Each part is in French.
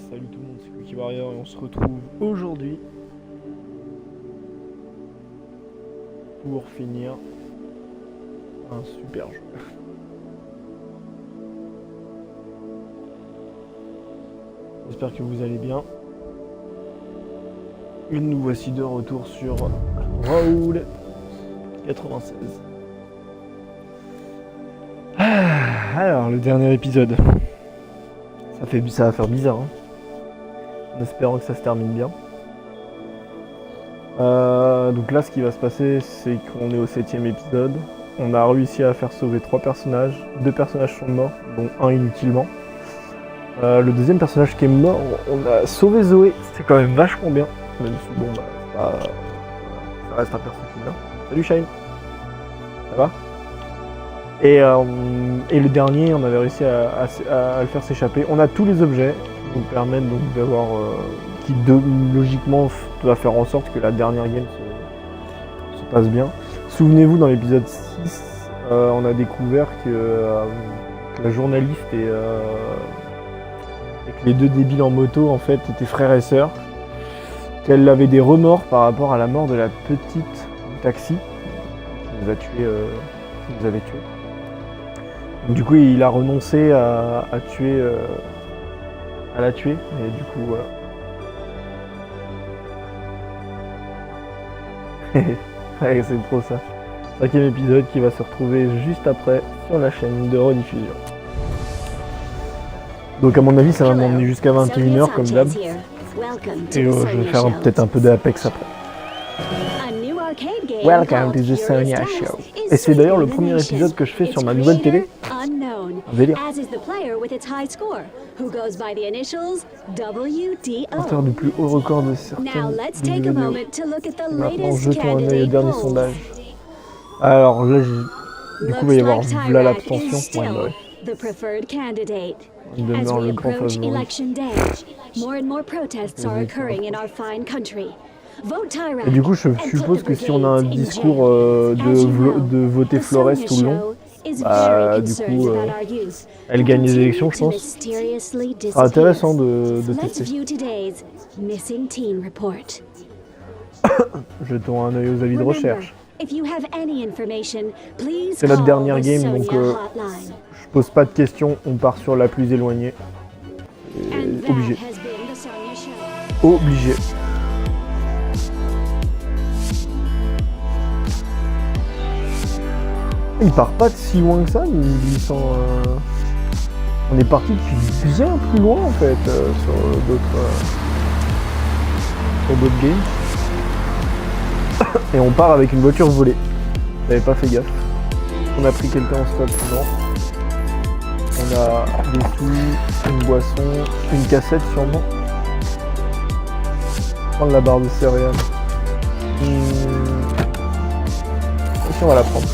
Salut tout le monde, c'est Cookie Warrior et on se retrouve aujourd'hui pour finir un super jeu. J'espère que vous allez bien. Et nous voici de retour sur Raoul 96. Alors, le dernier épisode. Ça va faire bizarre, hein. En espérant que ça se termine bien. Donc là, ce qui va se passer, c'est qu'on est au 7ème épisode. On a réussi à faire sauver 3 personnages. 2 personnages sont morts, dont un inutilement. Le deuxième personnage qui est mort, on a sauvé Zoé. C'était quand même vachement bien. Même si, bon, ça reste un personnage qui est bien. Salut Shine. Ça va ? Et le dernier, on avait réussi à le faire s'échapper. On a tous les objets qui nous permettent donc d'avoir, logiquement doit faire en sorte que la dernière game se passe bien. Souvenez-vous, dans l'épisode 6, on a découvert que la journaliste et que les 2 débiles en moto en fait étaient frères et sœurs. Qu'elle avait des remords par rapport à la mort de la petite du taxi qui nous avait tués. Du coup, il a renoncé à la tuer, et du coup, voilà. Ouais, c'est trop ça. 5ème épisode qui va se retrouver juste après sur la chaîne de rediffusion. Donc à mon avis, ça va m'emmener jusqu'à 21h comme d'hab. Et je vais faire peut-être un peu d'Apex après. Welcome to the Sonia Show. Et c'est d'ailleurs le premier épisode que je fais sur ma nouvelle télé. Un délire. Auteur du plus haut record de certaines vidéos. Maintenant, jetons un œil au dernier sondage. Alors là, du coup, il va y avoir là l'abstention. Ouais, bah ouais. Il demeure le grand favori. Et du coup, je suppose que si on a un discours de voter Flores tout le long, bah, du coup, elle gagne les élections, je pense. Ce sera intéressant de tester. Jetons un œil aux avis de recherche. C'est notre dernière game, donc je pose pas de questions, on part sur la plus éloignée. Obligé. Obligé. Il part pas de si loin que ça, 1800. On est parti depuis bien plus loin en fait sur d'autres games. Et on part avec une voiture volée. J'avais pas fait gaffe. On a pris quelqu'un en stop, non. On a des sous, une boisson, une cassette sûrement. Prendre la barre de céréales. Ici on va la prendre.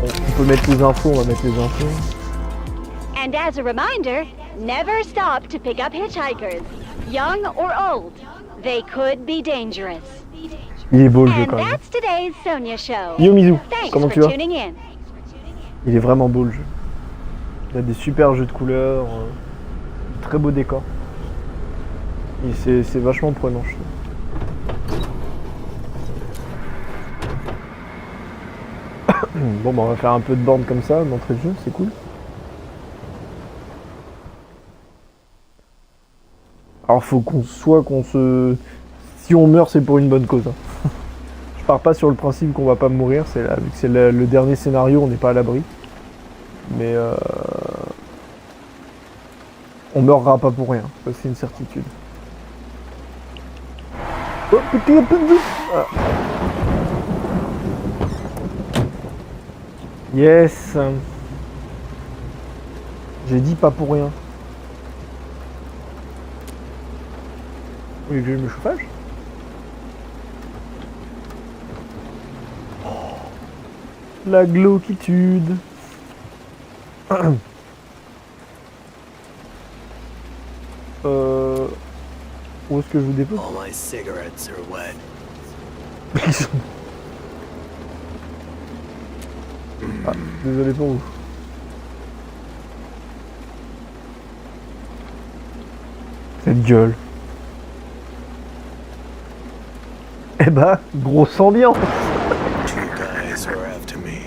On peut mettre les infos, on va mettre les infos. And as a reminder, never stop to pick up hitchhikers, young or old. They could be dangerous. Il est beau le jeu quand même. And that's today's Sonia Show. Yo Mizu, Thanks comment for tu vas? tuning in. Il est vraiment beau le jeu. Il a des super jeux de couleurs, très beau décor. Et c'est vachement prenant, je trouve. Bon, bah, on va faire un peu de borne comme ça, d'entrée de jeu, c'est cool. Alors, faut si on meurt, c'est pour une bonne cause. Hein. Je pars pas sur le principe qu'on va pas mourir, vu que c'est le dernier scénario, on n'est pas à l'abri. Mais on meurra pas pour rien, ça c'est une certitude. Oh, petit peu de ah. Yes. J'ai dit pas pour rien. Oui, j'ai le chauffage. Oh, la glauquitude. Où est-ce que je vous dépose? All my cigarettes are wet. Ah, désolé pour vous. Cette gueule. Eh bah, grosse ambiance. Two guys are after me.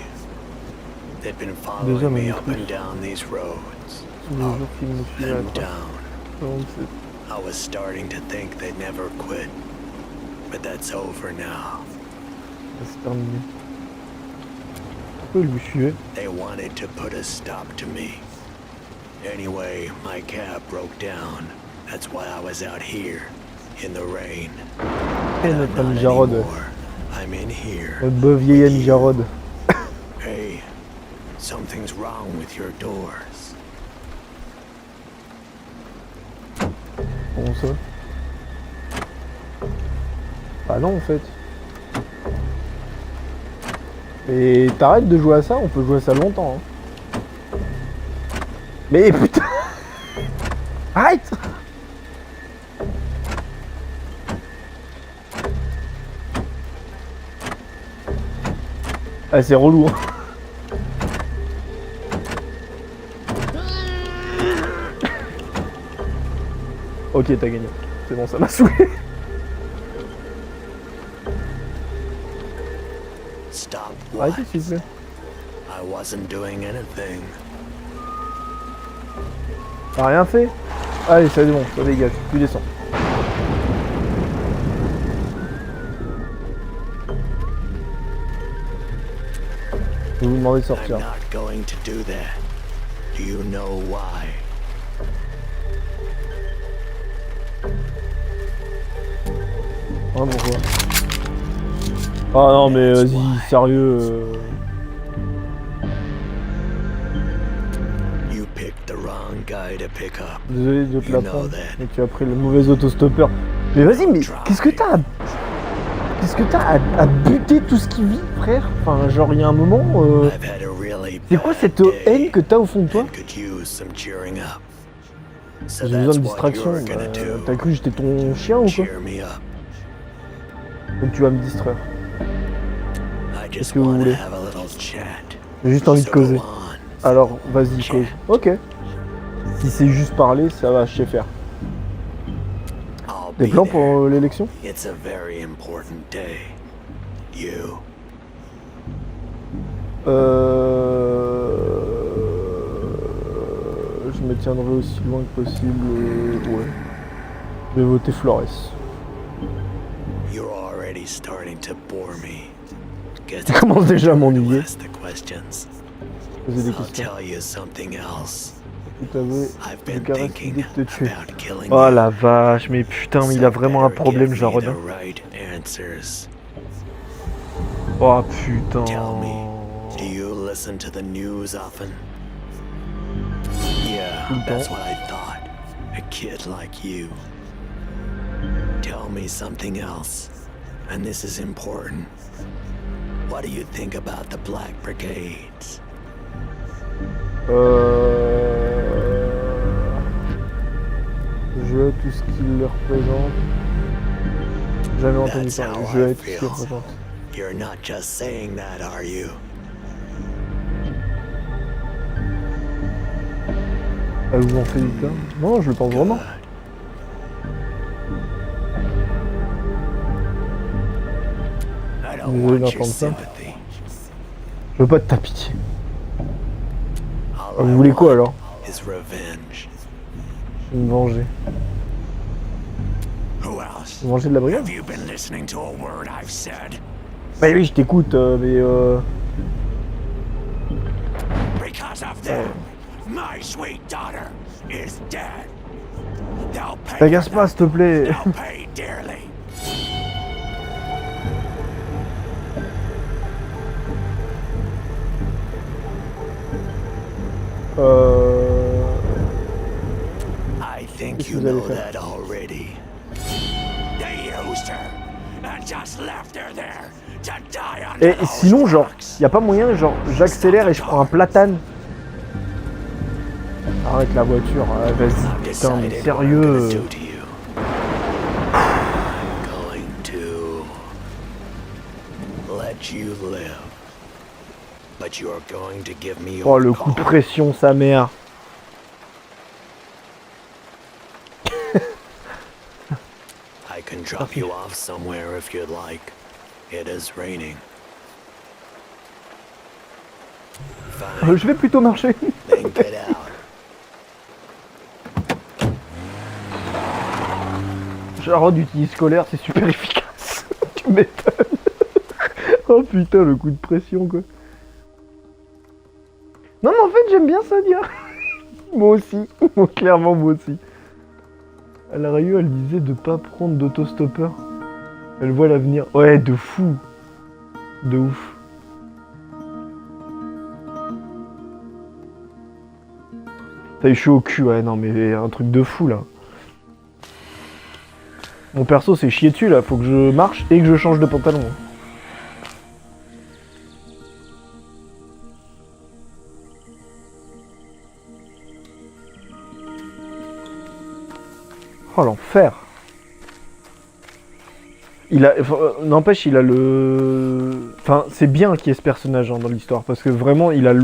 They've been Déjà, following me mais up and down these roads. Tous les jours qu'il me suit à And la down. I was starting to think they'd never quit. But that's over now. C'est terminé. Pourquoi il me suivait? They wanted to put a stop to me. Anyway, my cab broke down. That's why I was out here, in the rain. Et And notre I'm ami not Jarod. anymore. I'm in here. Notre beau vieil ami Jarod. Hey, something's wrong with your doors. Comment ça? Bah non en fait. Et t'arrêtes de jouer à ça, on peut jouer à ça longtemps. Hein. Mais putain. Arrête. Ah c'est relou hein. Ok t'as gagné. C'est bon ça m'a saoulé. Stop what? Arrêtez s'il vous plaît. I wasn't doing anything. T'as rien fait? Allez c'est bon, ça dégage, tu descends. Je vais vous demander de I'm sortir. not going to do that. Do you know why? Hein, pourquoi? Ah non mais vas-y, sérieux. You picked the wrong guy to pick up. Désolé de te You la know prendre. that. Mais tu as pris le mauvais autostoppeur. Mais vas-y, mais qu'est-ce que t'as à buter tout ce qui vit, frère? Enfin, genre, il y a un moment. I've had a really C'est quoi bad cette day haine que t'as au fond de toi? and could use some cheering up. So J'ai besoin that's de what distraction. you're gonna do. T'as cru que j'étais ton chien ou quoi? Cheer me up. Donc tu vas me distraire. I just que vous want to voulez? have a little chat. J'ai juste envie de So causer. go on. Alors, vas-y, cause. Ok. Si c'est juste parler, ça va, je sais faire. I'll Des be plans there. pour l'élection? It's a very important day. You. Je me tiendrai aussi loin que possible. Ouais. Je vais voter Flores. You're already starting to bore me. Guess Tu commences déjà à to m'ennuyer. ask the questions. Poser des I'll questions. tell you something else. Tout avoué, I've je been caresse thinking l'idée de te tuer. about killing Oh you. la vache, mais putain, mais il a vraiment un better problème, give me Jarod. the hein. right answers. Oh putain. Tell me, do you listen to the news often? Yeah, Tout le that's temps. what I thought. A kid like you. Tell me something else. And this is important. What do you think about the Black Brigades? Je hais tout ce qu'il leur représente. Jamais entendu That's parler. how Je I hais tout ce qu'il feel. représente. You're not just saying that, are you? Elle vous en fait du cas? Non, je le pense vraiment. Good. I don't Désolé want your d'entendre ça. sympathy. Je veux pas de ta pitié. All Vous I voulez quoi want alors? is revenge. Je vais me venger. Who else? Me venger de la brigade? Have you been listening to a word I've said? Bah oui, je t'écoute, mais Because of them, my sweet daughter is dead. They'll pay. T'agace pas, s'il te plaît. They'll pay dearly. I think Qu'est-ce you que vous allez know faire? that already. They used her and just left her there to die under Et those sinon, genre, rocks. y a pas moyen, genre, j'accélère et je prends un platane. Arrête la voiture, ah, vas-y, I've putain, mais decided what I'm sérieux. gonna do to you. I'm going to let you live. But you're going to give me your Oh, le coup de call. pression, sa mère. drop you off somewhere if you'd like. It is raining. Fine, Je vais plutôt marcher. then get out. Jarod utilise scolaire, c'est super efficace. Tu m'étonnes. Oh putain, le coup de pression quoi. Non mais en fait j'aime bien ça dire. Moi aussi, clairement moi aussi. À la rigueur elle disait de pas prendre d'autostoppeur. Elle voit l'avenir. Ouais de fou. De ouf. T'as eu chaud au cul, ouais non mais un truc de fou là. Mon perso c'est chier dessus là, faut que je marche et que je change de pantalon. Oh l'enfer. N'empêche, il a le... Enfin, c'est bien qu'il y ait ce personnage hein, dans l'histoire, parce que vraiment, il a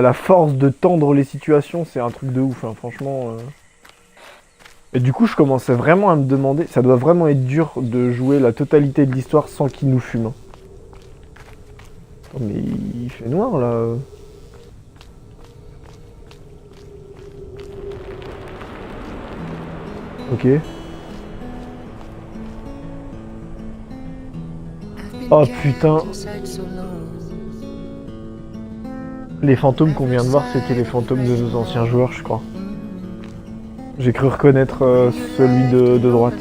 la force de tendre les situations, c'est un truc de ouf, hein, franchement. Et du coup, je commençais vraiment à me demander, ça doit vraiment être dur de jouer la totalité de l'histoire sans qu'il nous fume. Hein. Oh, mais il fait noir, là. Ok. Oh putain. Les fantômes qu'on vient de voir, c'était les fantômes de nos anciens joueurs, je crois. J'ai cru reconnaître celui de droite.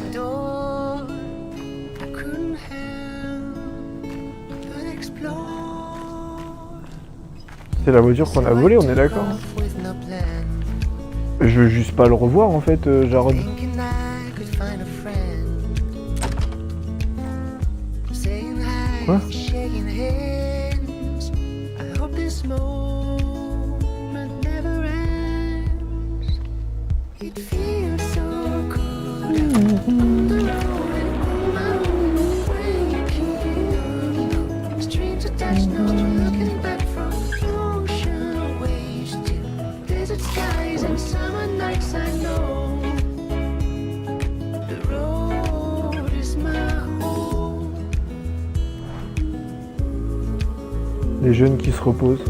C'est la voiture qu'on a volée, on est d'accord? Je veux juste pas le revoir en fait, Jarod. Quoi? Les jeunes qui se reposent.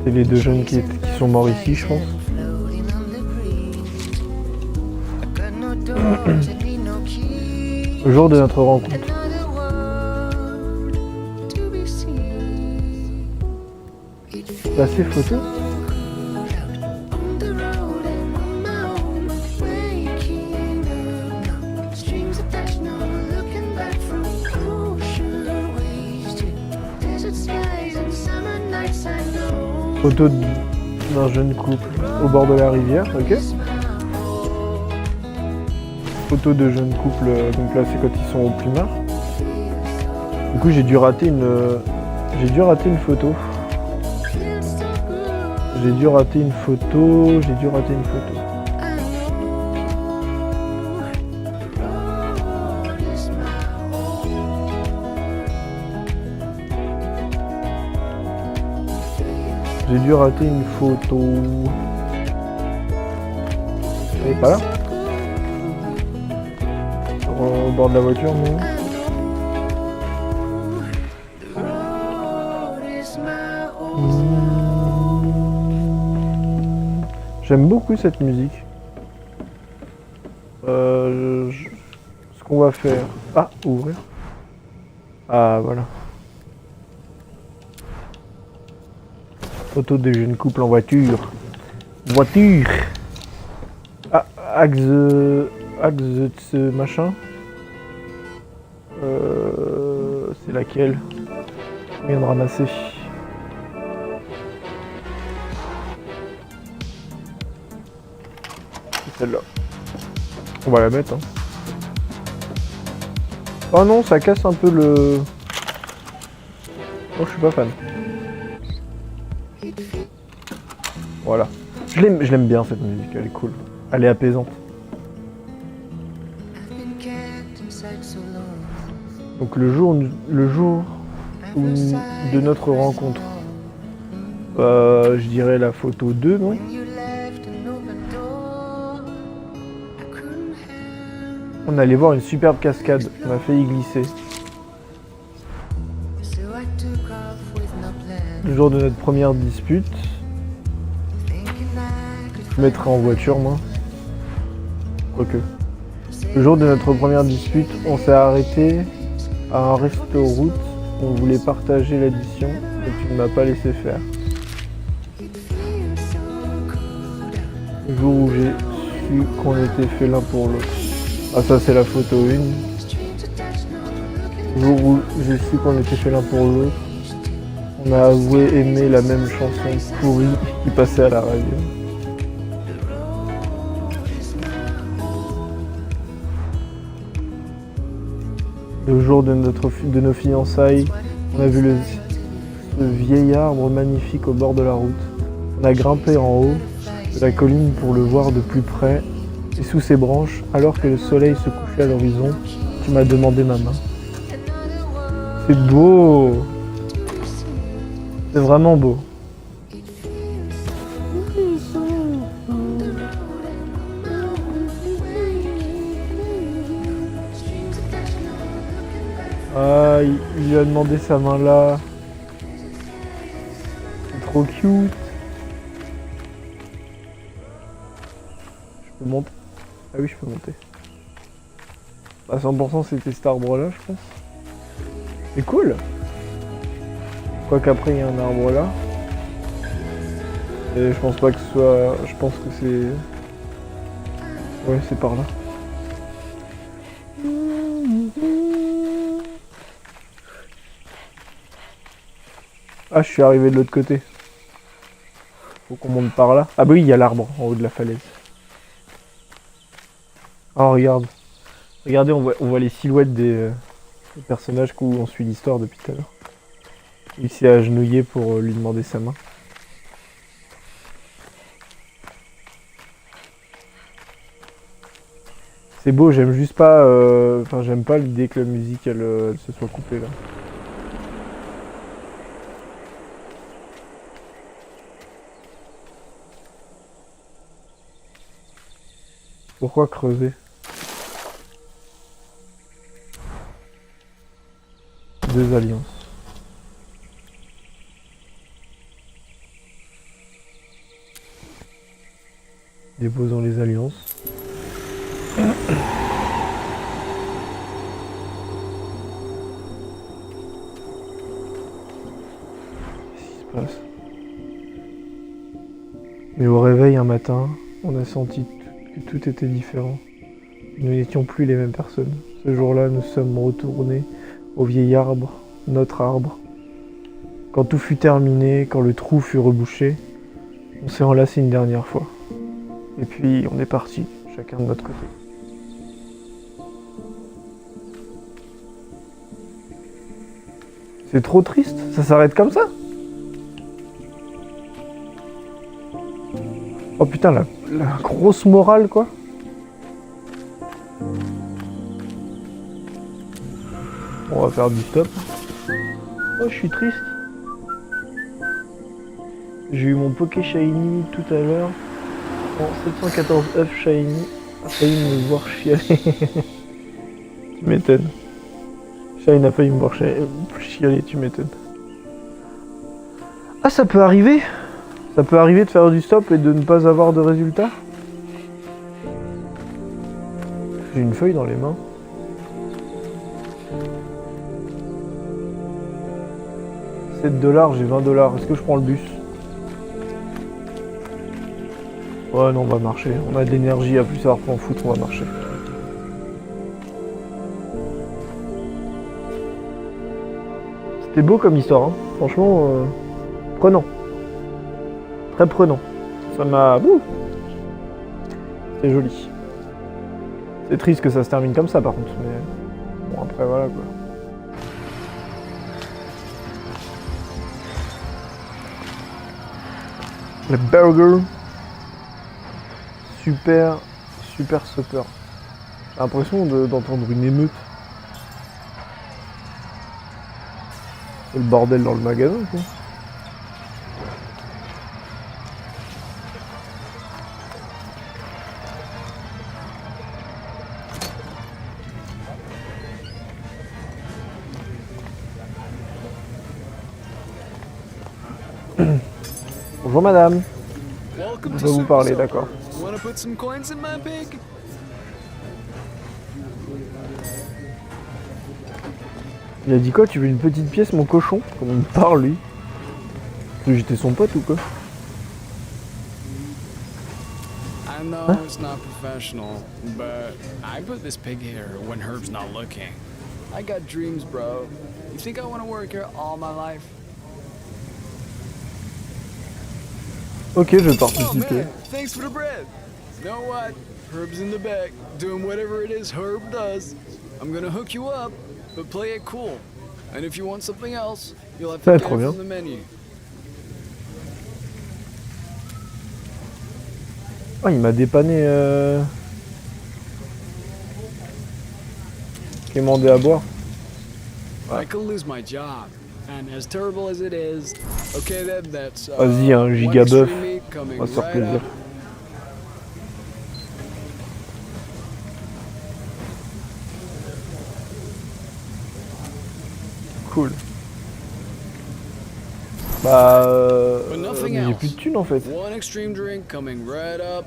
C'est les deux jeunes qui sont morts ici, je pense. Le jour de notre rencontre. Là, ces photos. Photo d'un jeune couple au bord de la rivière, ok. Photo de jeune couple, donc là c'est quand ils sont au plumard. Du coup j'ai dû rater une photo. J'ai dû rater une photo. J'ai dû rater une photo. Elle est pas là? Au bord de la voiture, non? J'aime beaucoup cette musique. Ce qu'on va faire... Ah, ouvrir. Ah, voilà. Photo des jeunes couples en voiture. Ah, axe de ce machin. C'est laquelle? On vient de ramasser. C'est celle-là. On va la mettre. Hein. Oh non, ça casse un peu le... Oh, je suis pas fan. Voilà. Je l'aime bien cette musique, elle est cool. Elle est apaisante. Donc le jour de notre rencontre. Je dirais la photo 2, non? On allait voir une superbe cascade, on a failli glisser. Le jour de notre première dispute, je mettrai en voiture moi. Quoique. Le jour de notre première dispute, on s'est arrêté à un resto-route. On voulait partager l'addition et tu ne m'as pas laissé faire. Le jour où j'ai su qu'on était fait l'un pour l'autre. Ah ça c'est la photo 1. Le jour où j'ai su qu'on était fait l'un pour l'autre. On a avoué aimer la même chanson pourrie qui passait à la radio. Le jour de nos fiançailles, on a vu ce vieil arbre magnifique au bord de la route. On a grimpé en haut de la colline pour le voir de plus près. Et sous ses branches, alors que le soleil se couchait à l'horizon, tu m'as demandé ma main. C'est beau! C'est vraiment beau. Ah, il lui a demandé sa main là. C'est trop cute. Je peux monter? Ah oui, je peux monter. À 100% c'était cet arbre là, je pense. C'est cool. Quoique après il y a un arbre là. Et je pense pas que ce soit... Je pense que c'est... Ouais, c'est par là. Ah, je suis arrivé de l'autre côté. Faut qu'on monte par là. Ah bah oui, il y a l'arbre en haut de la falaise. Oh, regarde. Regardez, on voit les silhouettes des personnages où on suit l'histoire depuis tout à l'heure. Il s'est agenouillé pour lui demander sa main. C'est beau, j'aime juste pas... Enfin, j'aime pas l'idée que la musique, elle se soit coupée, là. Pourquoi creuser? Deux alliances. Déposons les alliances. Qu'est-ce qui se passe? Mais au réveil un matin, on a senti que tout était différent. Nous n'étions plus les mêmes personnes. Ce jour-là, nous sommes retournés au vieil arbre, notre arbre. Quand tout fut terminé, quand le trou fut rebouché, on s'est enlacés une dernière fois. Et puis on est partis, chacun de notre côté. C'est trop triste, ça s'arrête comme ça? Oh putain, la grosse morale quoi. On va faire du stop. Oh, je suis triste. J'ai eu mon Poké Shiny tout à l'heure. En 714F Shiny. A failli me voir chialer. Tu m'étonnes. Shine a failli me voir chialer, tu m'étonnes. Ah, ça peut arriver. Ça peut arriver de faire du stop et de ne pas avoir de résultat. J'ai une feuille dans les mains. $7, j'ai $20. Est-ce que je prends le bus? Ouais, non, on va marcher. On a de l'énergie à plus savoir quoi en foutre, on va marcher. C'était beau comme histoire, hein. Franchement, prenant. Très prenant. Ça m'a... C'est joli. C'est triste que ça se termine comme ça par contre, mais... Bon, après, voilà quoi. Le burger. Super super. J'ai l'impression d'entendre une émeute. C'est le bordel dans le magasin quoi. Bonjour madame. Welcome Je to vais vous Super parler, Supper. d'accord. Wanna put some coins in my pig? Il a dit quoi? Tu veux une petite pièce, mon cochon? Comme il me parle, lui. J'étais son pote ou quoi? I know it's not professional, but I put this pig here when Herb's not looking. I got dreams, bro. You think I want to work here all my life? Ok, je vais Oh participer. man, thanks for the bread. You know what? Herb's in the back, doing whatever it is Herb does. I'm gonna hook you up, but play it cool. And if you want something else, you'll have to Ouais, get trop it bien. from the menu. Oh, il m'a dépanné. Quémandé à boire. I could lose my job, and as terrible as it is, okay then, that's Vas-y, un one giga bœuf. extreme meat coming On va se faire right plaisir. up. Cool. Bah. But nothing Mais j'ai else. plus de thunes en fait. One extreme drink coming right up.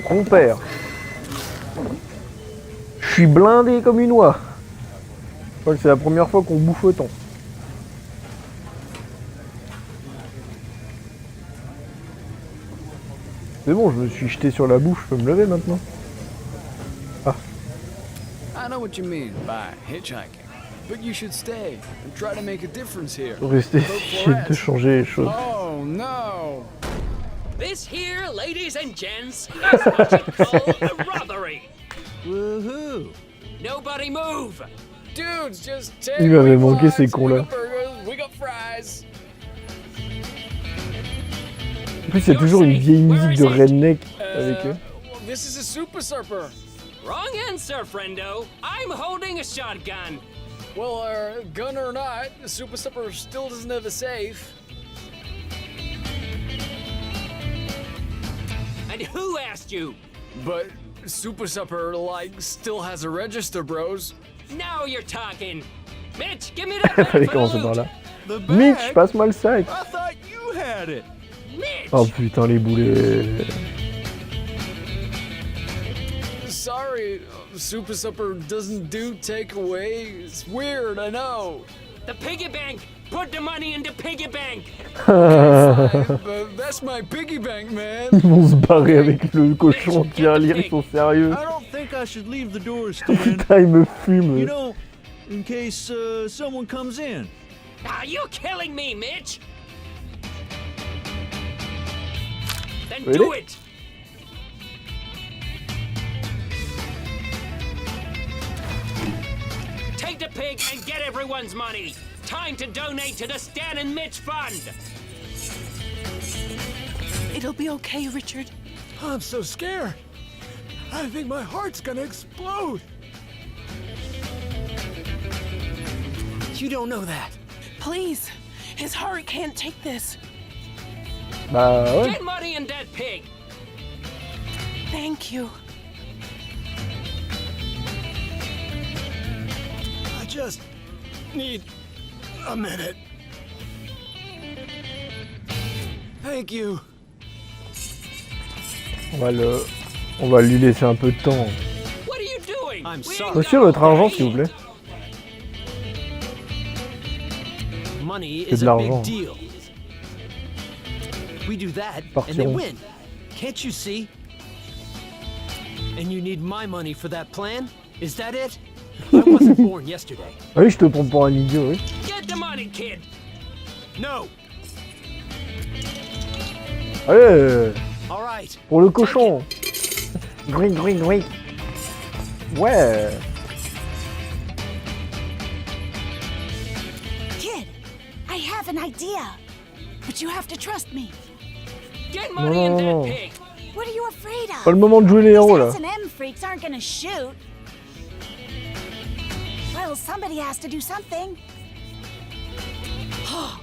Compère. Je suis blindé comme une oie. Je crois que c'est la première fois qu'on bouffe autant. C'est bon, je me suis jeté sur la bouffe, je peux me lever maintenant. I know what you mean by hitchhiking, but you should stay and try to make a difference here. Rester essayer de changer les choses. Oh no! This here, ladies and gents, is what you call a robbery. Woohoo! Nobody move. Dudes, just take Il m'avait what manqué you ces want. cons-là. We got burgers, we got fries. En plus, il y a toujours une vieille musique de redneck avec eux. Well, this is a super surfer. Wrong answer, friendo. I'm holding a shotgun. Well, gun or not, the super supper still doesn't have a safe. And who asked you? But super supper, like, still has a register, bros. Now you're talking. Mitch, give me that Allez, bag for commencer the par loot. là. The Mitch, bag? passe-moi le sac. I thought you had it. Mitch! Oh putain, les boulets. Sorry, super supper doesn't do takeaway. It's weird, I know. The piggy bank! Put the money in the piggy bank! But that's my piggy bank, man. Ils vont se barrer avec le cochon qui à lire, ils sont sérieux. I don't think I should leave the door stand. Putain, il me fume. You know, in case someone comes in. Are you killing me, Mitch? Then do Really? it! Take the pig and get everyone's money. Time to donate to the Stan and Mitch Fund. It'll be okay, Richard. I'm so scared. I think my heart's gonna explode. You don't know that. Please. His heart can't take this. Bah ouais. Get money in that pig. Thank you. I just need a minute. Thank you. On va lui laisser un peu de temps. What are you doing? I'm We sorry. ain't Monsieur, got votre all argent, day. s'il vous plaît. Money C'est is de a l'argent. big deal. We do that, and they Partirons. win. Can't you see? And you need my money for that plan? Is that it? I wasn't born yesterday. Ah oui, je te prends pour un idiot, oui. Get the money, kid. No. Allez, All right. pour le cochon. Green, green, green. Ouais. Kid, I have an idea. But you have to trust me. Get money in no, that no. pig. What are you afraid of? Pas le moment de jouer les héros là. These S&M freaks aren't gonna shoot. Well, somebody has to do something.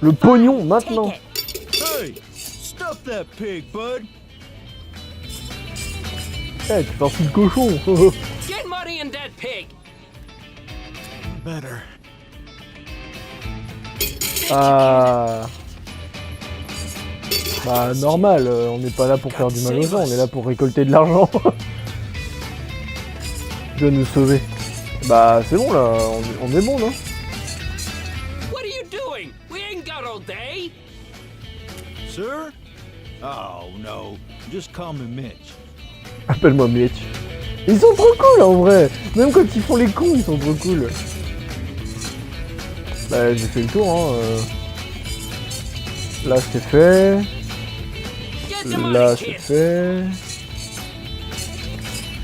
Le pognon Take maintenant. it. Hey, stop that pig, bud. Eh, tu fais un coup de cochon. Get money in that pig. better. Ah. Bah normal, on n'est pas là pour faire du mal aux gens, on est là pour récolter de l'argent. Tu vas nous sauver. Bah c'est bon là, on est bon non? What are you doing? We ain't got all day. Sir? Oh, no. Just call me Mitch. Appelle-moi Mitch. Ils sont trop cool en vrai. Même quand ils font les cons, ils sont trop cool. Bah j'ai fait le tour hein. Là c'est fait. Get the Là money, c'est kid. fait.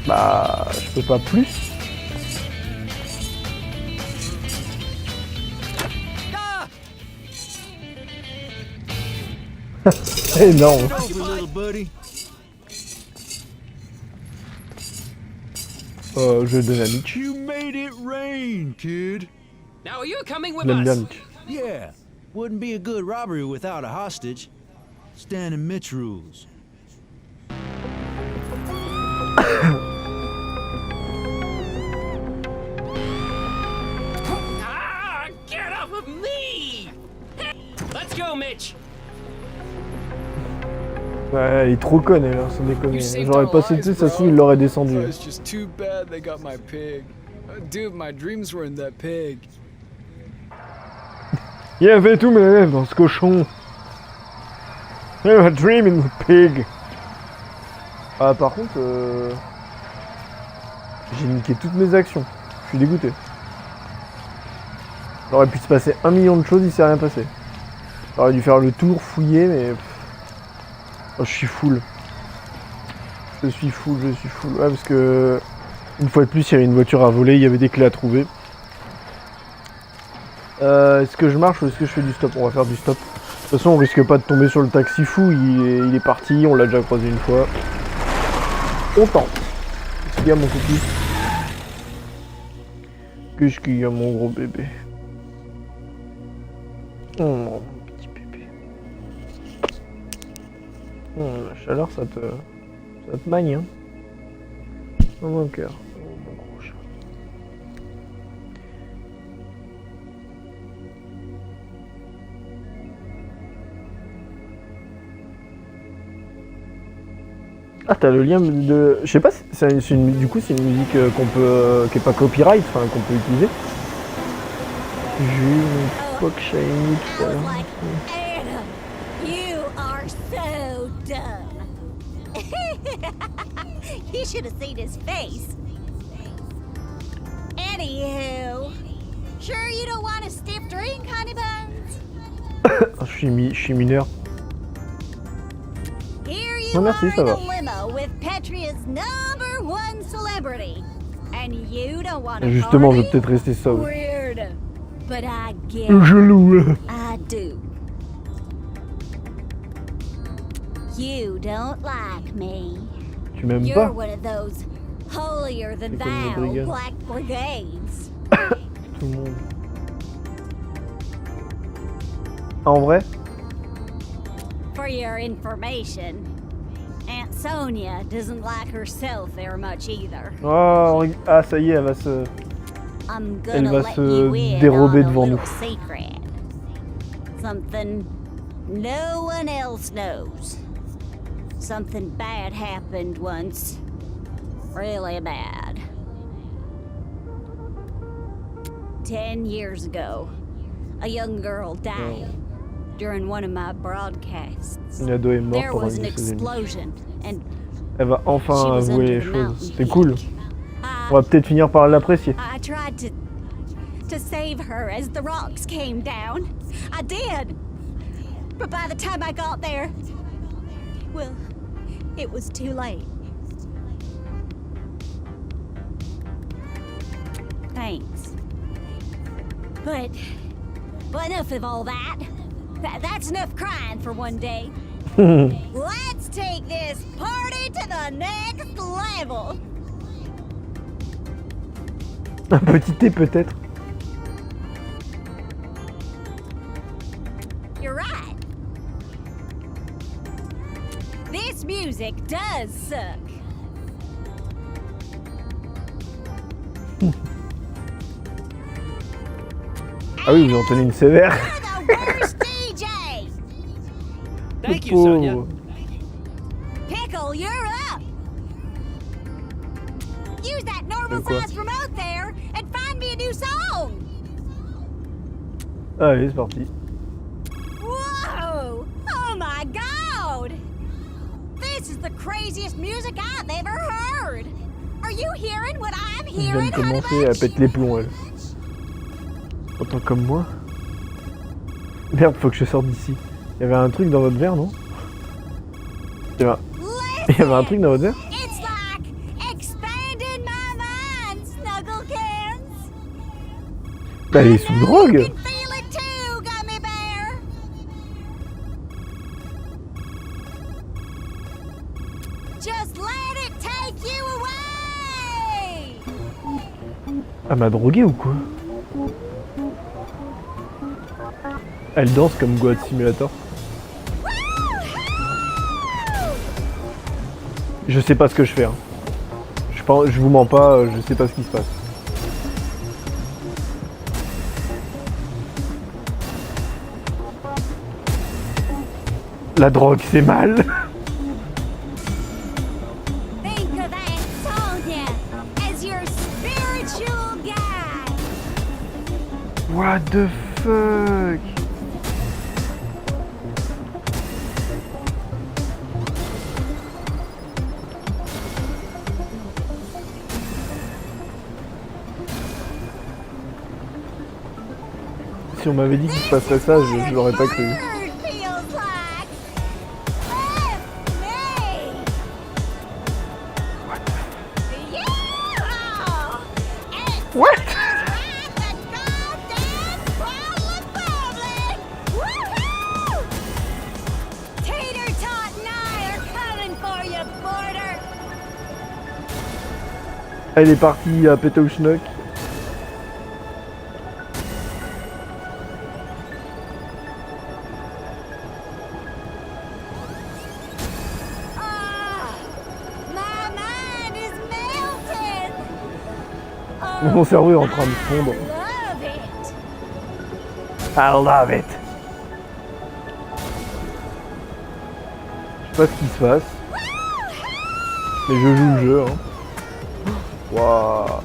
Bah je peux pas plus. Ah! Énorme. Over, little buddy. Je donne à Mitch. You made it rain, kid. Now are you coming with J'aime bien us? Mitch. Yeah. Wouldn't be a good robbery without a hostage. Stan and Mitch rules. Ah! Get off of me! Let's go, Mitch. Ouais, il est trop conne elle, sans déconner. You saved J'aurais our pas sauté, lives, ça se trouve bro. il l'aurait descendu. It's just too bad they got my pig. Dude, my dreams were in that pig. Il y avait tous mes rêves dans ce cochon. I have a dream in the pig. Ah par contre, j'ai niqué toutes mes actions. Je suis dégoûté. Il aurait pu se passer 1 million de choses, il s'est rien passé. J'aurais dû faire le tour, fouiller, mais... Oh, je suis full. Je suis full. Ouais, parce que... Une fois de plus, il y avait une voiture à voler, il y avait des clés à trouver. Est-ce que je marche ou est-ce que je fais du stop? On va faire du stop. De toute façon, on risque pas de tomber sur le taxi fou, il est parti, on l'a déjà croisé une fois. On tente. Qu'est-ce qu'il y a mon petit? Qu'est-ce qu'il y a mon gros bébé? Oh mon petit bébé. La chaleur ça te magne hein. Oh mon cœur. Oh mon gros chat. Ah t'as le lien de... Je sais pas, du coup c'est une musique qu'on peut... qui est pas copyright, enfin qu'on peut utiliser. J'ai eu une Fuck Shiny tout à I was l'heure. like, Adam, you are so dumb. You should have seen his face. Anywho, sure you don't want a stiff drink, honey buns? Ah, je suis mineur. Here you Non, merci, are ça in va. a limo with Petria's #1 celebrity, and you don't want to Justement, je vais party? peut-être rester sobre. Weird, but I get Gelou. I do. You don't like me. Tu m'aimes You're pas? one of those holier than C'est comme les thou brigands. black brigades. Tout le monde. Ah, en vrai? For your information, Aunt Sonia doesn't like herself very much either. Oh, ah, ça y est, elle va se... I'm Elle gonna va let se you in dérober on a devant nous. little secret. Something no one else knows. Something bad happened once. Really bad. 10 years ago, a young girl died during one of my broadcasts. Une ado est morte There pendant was une an de ses émissions. explosion, and Elle va she enfin was avouer under les the choses. mountain C'est cool. peak. On va peut-être finir par l'apprécier. I tried to save her as the rocks came down. I did. But by the time I got there, well, it was too late. Thanks. But enough of all that. That's enough crying for one day. Let's take this party to the next level. Un petit thé peut-être. You're right. This music does suck. Ah oui, vous en tenez une sévère. You're the worst DJ! Thank you, Sonia. Pauvre. Pickle, you're up! Use that normal quoi? size remote there and find me a new song! Allez, c'est parti. Whoa! Oh my god! This is the craziest music I've ever heard! Are you hearing what I'm Je viens de hearing, commencer Honey à Bunch? péter les plombs, elle. Autant comme moi. Merde, faut que je sorte d'ici. Il y avait un truc dans votre verre, non? Il y avait un truc dans votre verre? It's like expanding my mind, Snugglekins. Bah, elle est sous drogue! You can feel it too, Gummy Bear. Just let it take you away. Elle m'a drogué ou quoi? Elle danse comme Goat Simulator. Je sais pas ce que je fais. Hein. Je vous mens pas, je sais pas ce qui se passe. La drogue, c'est mal. Think of Antonia as your spiritual guide. What the fuck? Si on m'avait dit qu'il se passerait ça, je l'aurais pas cru. Bird feels like. Lift me. Yeah! It's What? like the goddamn bottle of bubbling. Woohoo! Tater Tot and I are coming for you, Border. Elle est partie à péter au schnock. Ah, my mind is melting. Mon cerveau est en train de fondre. Love it. I love it. Je sais pas ce qui se passe, mais je joue le jeu. Hein. Waouh.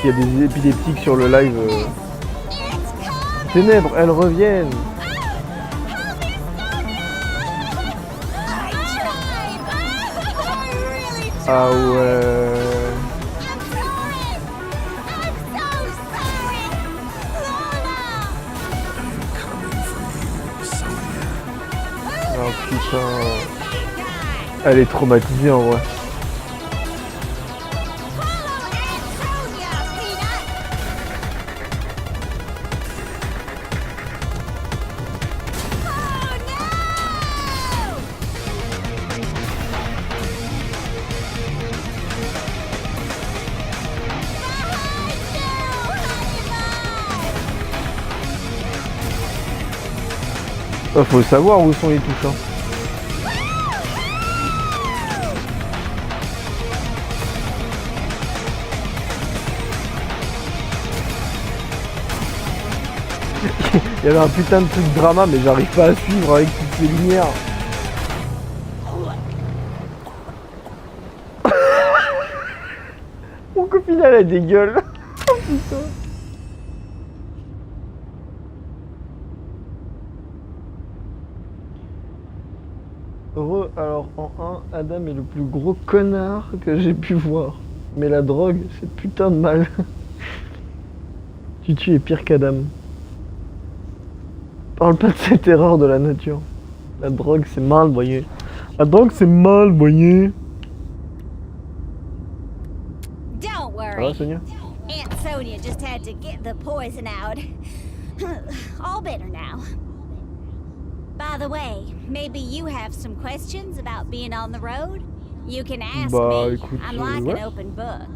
Il y a des épileptiques sur le live. It's coming. Ténèbres, elles reviennent. I tried. I really tried. Ah ouais. I'm sorry. I'm so sorry. Lola. Oh putain. Bad guy. Elle est traumatisée en vrai. Follow Antonia, Peanut. Oh no! Faut savoir où sont les touches. Hein. Il y avait un putain de truc drama, mais j'arrive pas à suivre avec toutes ces lumières. Mon copine elle a des gueules. Oh putain. Alors en 1, Adam est le plus gros connard que j'ai pu voir. Mais la drogue, c'est putain de mal. Tutu est pire qu'Adam. Parle pas de cette erreur de la nature. La drogue, c'est mal, voyez. La drogue, c'est mal, voyez. Don't Ça va, worry. Sonia? Aunt Sonia just had to get the poison out. All better now. By the way, maybe you have some questions about being on the road? You can ask Bah, me. écoute, I'm like ouais. an open book.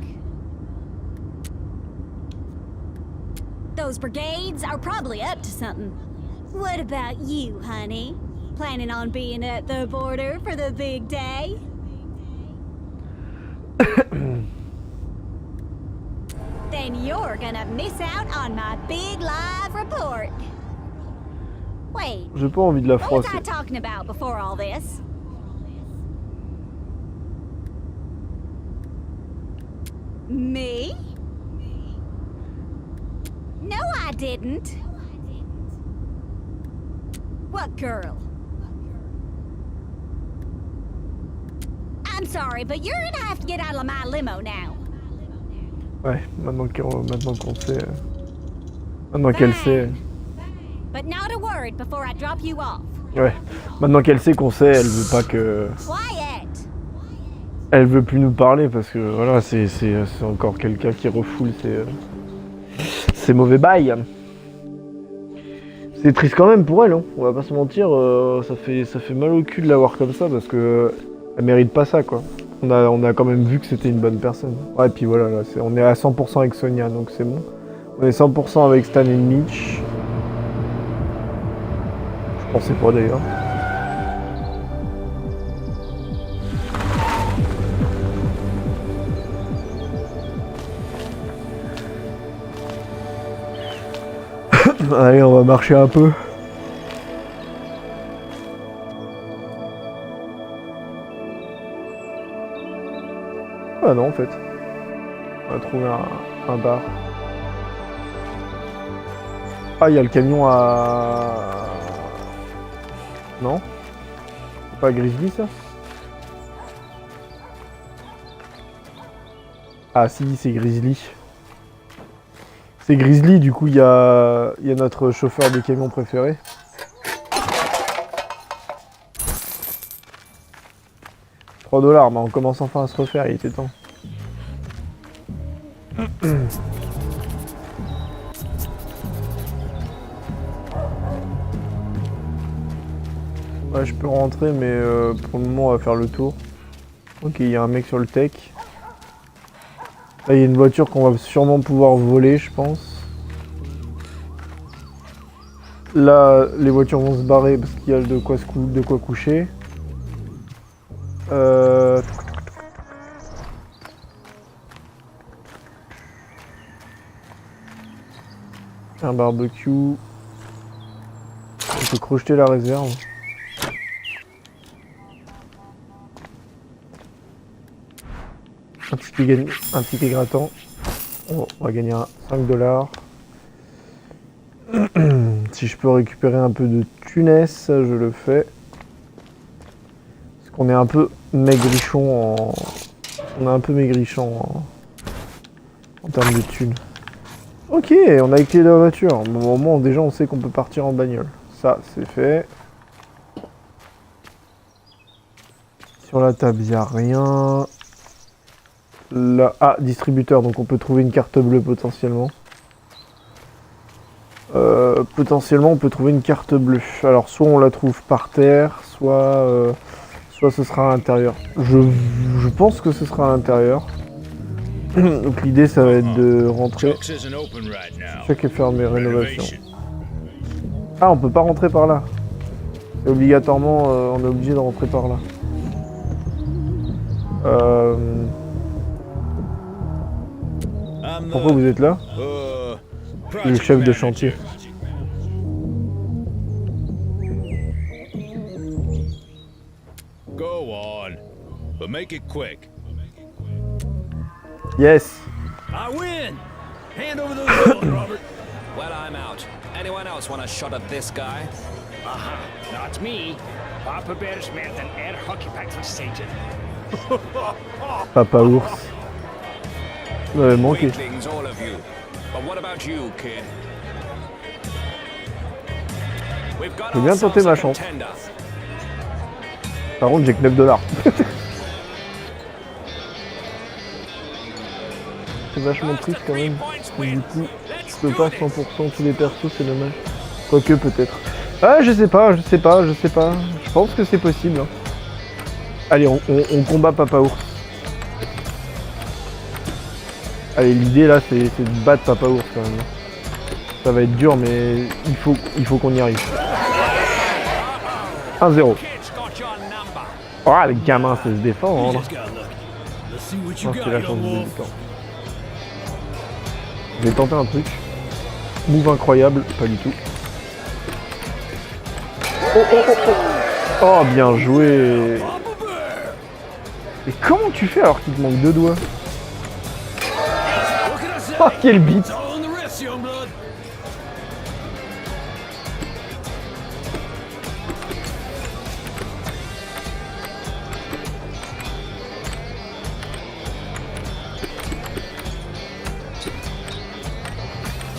Those brigades are probably up to something. What about you, honey? Planning on being at the border for the big day? then you're gonna miss out on my big live report. Wait, J'ai pas envie de la what was froisser. I talking about before all this? Me? No, I didn't. What girl? I'm sorry, but you're gonna have to get out of my limo now. Ouais, maintenant qu'on sait. Maintenant qu'elle sait. But not a word before I drop you off. Ouais. Maintenant qu'elle sait qu'on sait, elle veut pas que. Quiet! Elle veut plus nous parler parce que voilà, c'est encore quelqu'un qui refoule ses mauvais bails. C'est triste quand même pour elle, hein. On va pas se mentir, ça fait mal au cul de la voir comme ça parce que elle mérite pas ça quoi. On a quand même vu que c'était une bonne personne. Ouais, et puis voilà, là, on est à 100% avec Sonia, donc c'est bon. On est 100% avec Stan et Mitch. Je pensais pas d'ailleurs. Allez, on va marcher un peu. Ah non, en fait. On a trouvé un bar. Ah, il y a le camion à... Non? C'est pas Grizzly, ça? Ah si, c'est Grizzly. C'est Grizzly, du coup, il y a notre chauffeur de camion préféré. $3, mais on commence enfin à se refaire, il était temps. Ouais, je peux rentrer, mais pour le moment, on va faire le tour. Ok, il y a un mec sur le tech. Là, il y a une voiture qu'on va sûrement pouvoir voler, je pense. Là, les voitures vont se barrer parce qu'il y a de quoi coucher. Un barbecue. On peut crocheter la réserve. Un ticket grattant. On va gagner $5. Si je peux récupérer un peu de tunès, je le fais. Parce qu'on est un peu maigrichon en... On est un peu maigrichon en termes de thunes. Ok, on a les clés de la voiture. Bon, au moment déjà on sait qu'on peut partir en bagnole. Ça, c'est fait. Sur la table, il n'y a rien. Là, ah, distributeur, donc on peut trouver une carte bleue potentiellement. Potentiellement, on peut trouver une carte bleue. Alors, soit on la trouve par terre, soit ce sera à l'intérieur. Je pense que ce sera à l'intérieur. Donc l'idée, ça va être de rentrer. Check et fermer, rénovation. Ah, on peut pas rentrer par là. C'est obligatoirement, on est obligé de rentrer par là. Pourquoi vous êtes là? Le chef de chantier. Go on, but make it quick. Yes. I win! Hand over those bills, Robert. Well, I'm out. Anyone else want a shot at this guy? Aha, not me. Papa Bear's met een erg hockeypack van Satan. Papa ours. Vous m'avez manqué. Weaklings, all of you. But what about you, kid? We've got J'ai bien tenté ma chance. Par contre, j'ai que $9. C'est vachement triste quand même. Et du coup, je peux pas 100% tous les persos, c'est dommage. Quoique peut-être. Ah, je sais pas. Je pense que c'est possible. Hein. Allez, on combat Papa Ours. Allez, l'idée là, c'est de battre Papa Ours quand même. Ça va être dur, mais il faut qu'on y arrive. 1-0. Oh, les gamins, c'est se défendre. Non, c'est la chance du débutant. Je vais tenter un truc. Move incroyable, pas du tout. Oh oh oh oh. Oh bien joué. Et comment tu fais alors qu'il te manque 2 doigts? Oh quel beat.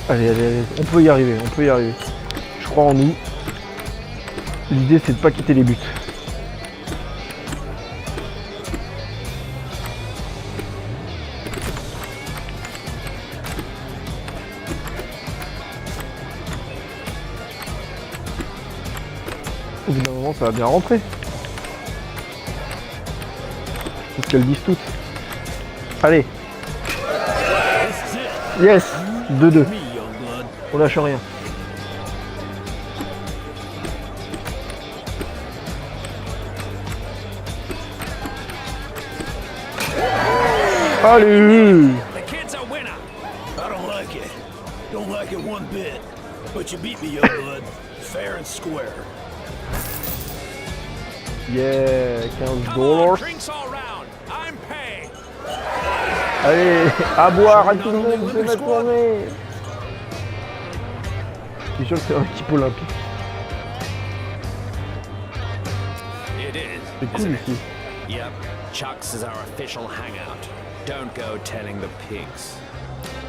Allez, allez, allez, on peut y arriver, on peut y arriver. Je crois en nous. L'idée c'est de pas quitter les buts. Au bout d'un moment ça va bien rentrer. C'est ce qu'elles disent toutes. Allez. Yes. 2-2. On lâche rien. Allez! The kid's a winner. I don't like it. Don't like it one bit. But you beat me, young blood. Fair and square. Yeah, Come on, $15. drinks all round. I'm paying. Allez, à boire à tout le monde, c'est ma tournée. Je suis sûr que c'est une équipe olympique. It is. C'est cool ici. Yep, Chuck's is our official hangout. Don't go telling the pigs.